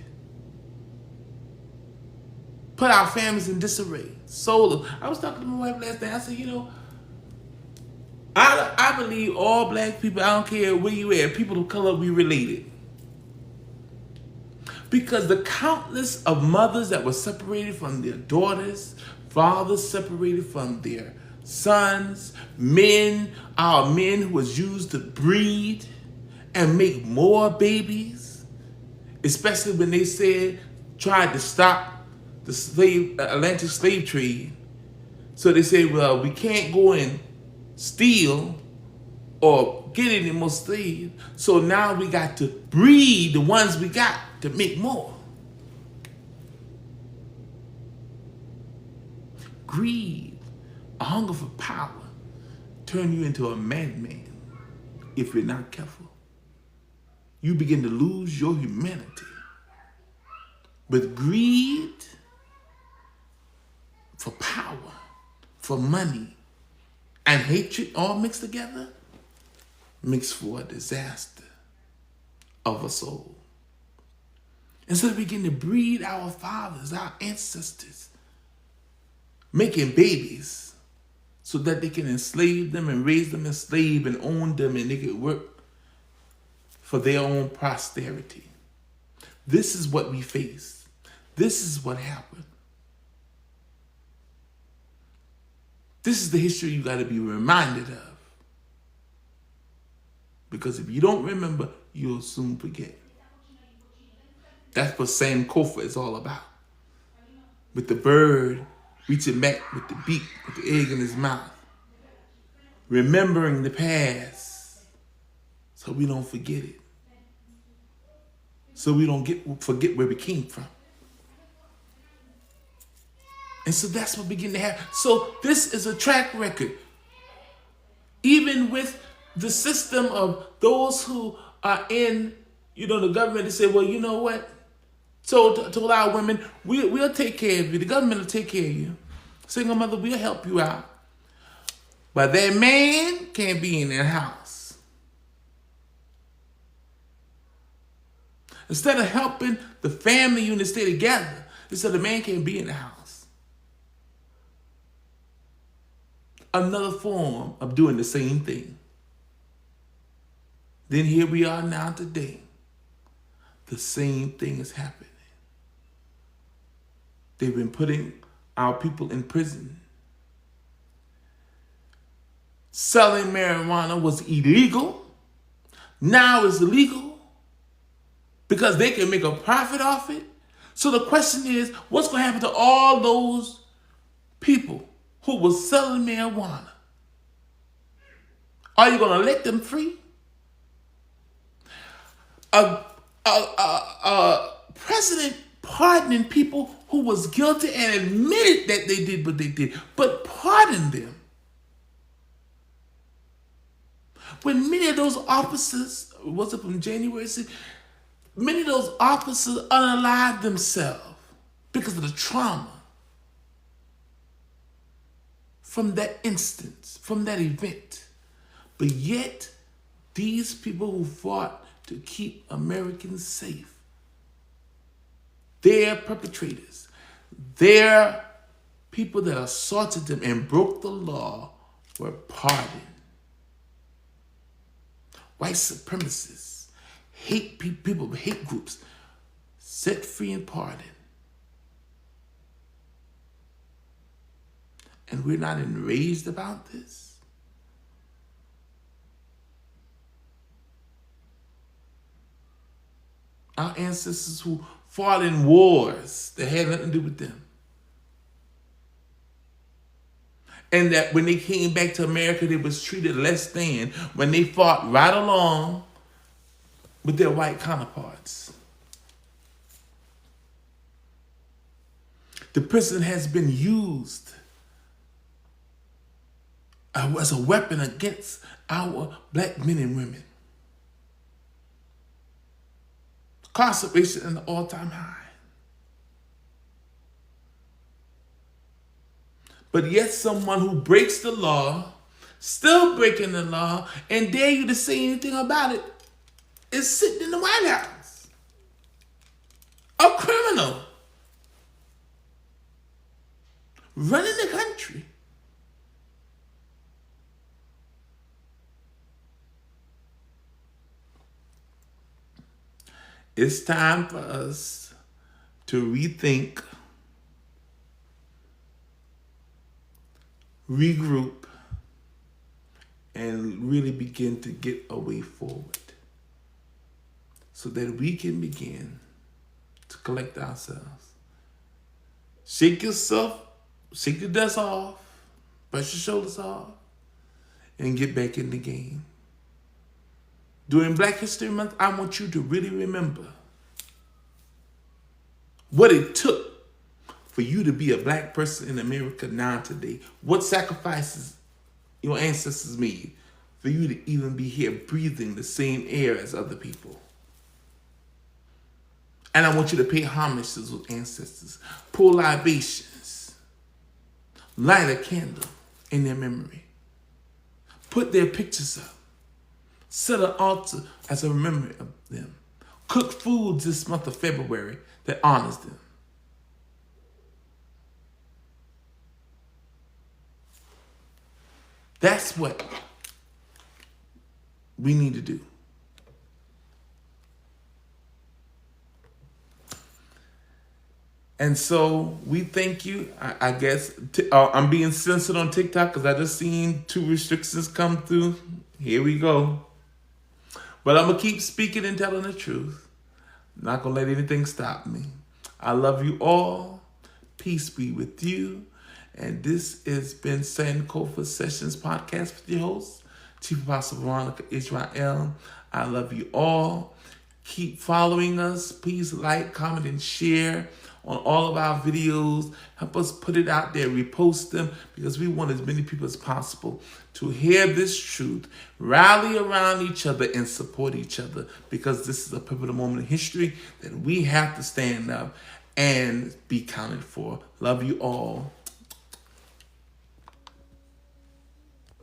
Put our families in disarray. Sold them. I was talking to my wife last night. I said, I believe all black people, I don't care where you at, people of color, we related. Because the countless of mothers that were separated from their daughters, fathers separated from their sons, our men who was used to breed and make more babies, especially when they tried to stop the Atlantic slave trade. So they say, well, we can't go and steal or get any more slaves. So now we got to breed the ones we got to make more. Greed, a hunger for power, turn you into a madman if you're not careful. You begin to lose your humanity. With greed for power, for money, and hatred all mixed together, makes for a disaster of a soul. And so we begin to breed our fathers, our ancestors, making babies so that they can enslave them and raise them as slaves and own them, and they can work for their own posterity. This is what we face. This is what happened. This is the history you got to be reminded of. Because if you don't remember, you'll soon forget. That's what Sankofa is all about. With the bird reaching back with the beak, with the egg in his mouth. Remembering the past so we don't forget it. So we don't forget where we came from. And so that's what we begin to have. So this is a track record. Even with the system of those who are in, the government to say, well, you know what? So to allow women, we'll take care of you. The government will take care of you. Single mother, we'll help you out. But that man can't be in that house. Instead of helping the family unit stay together, they said the man can't be in the house. Another form of doing the same thing. Then here we are now today. The same thing is happening. They've been putting our people in prison. Selling marijuana was illegal. Now it's illegal because they can make a profit off it. So the question is, what's going to happen to all those people who were selling marijuana? Are you going to let them free? President pardoning people who was guilty and admitted that they did what they did, but pardoned them. When many of those officers, was it from January 6th? Many of those officers unalived themselves because of the trauma from that instance, from that event. But yet, these people who fought to keep Americans safe, their perpetrators, their people that assaulted them and broke the law were pardoned. White supremacists, people, hate groups, set free and pardoned. And we're not enraged about this? Our ancestors who fought in wars that had nothing to do with them. And that when they came back to America, they was treated less than when they fought right along with their white counterparts. The prison has been used as a weapon against our black men and women. Incarceration at an all-time high. But yet someone who breaks the law, still breaking the law, and dare you to say anything about it, is sitting in the White House. A criminal. Running the country. It's time for us to rethink, regroup, and really begin to get a way forward so that we can begin to collect ourselves. Shake yourself, shake the dust off, brush your shoulders off, and get back in the game. During Black History Month, I want you to really remember what it took for you to be a black person in America now today. What sacrifices your ancestors made for you to even be here breathing the same air as other people. And I want you to pay homage to those ancestors. Pour libations. Light a candle in their memory. Put their pictures up. Set an altar as a memory of them. Cook foods this month of February that honors them. That's what we need to do. And so we thank you. I guess I'm being censored on TikTok because I just seen 2 restrictions come through. Here we go. But I'm going to keep speaking and telling the truth. I'm not going to let anything stop me. I love you all. Peace be with you. And this has been Sankofa Sessions Podcast with your host, Chief Apostle Veronica Yisrael. I love you all. Keep following us. Please like, comment, and share on all of our videos. Help us put it out there, repost them, because we want as many people as possible to hear this truth, rally around each other, and support each other, because this is a pivotal moment in history that we have to stand up and be counted for. Love you all.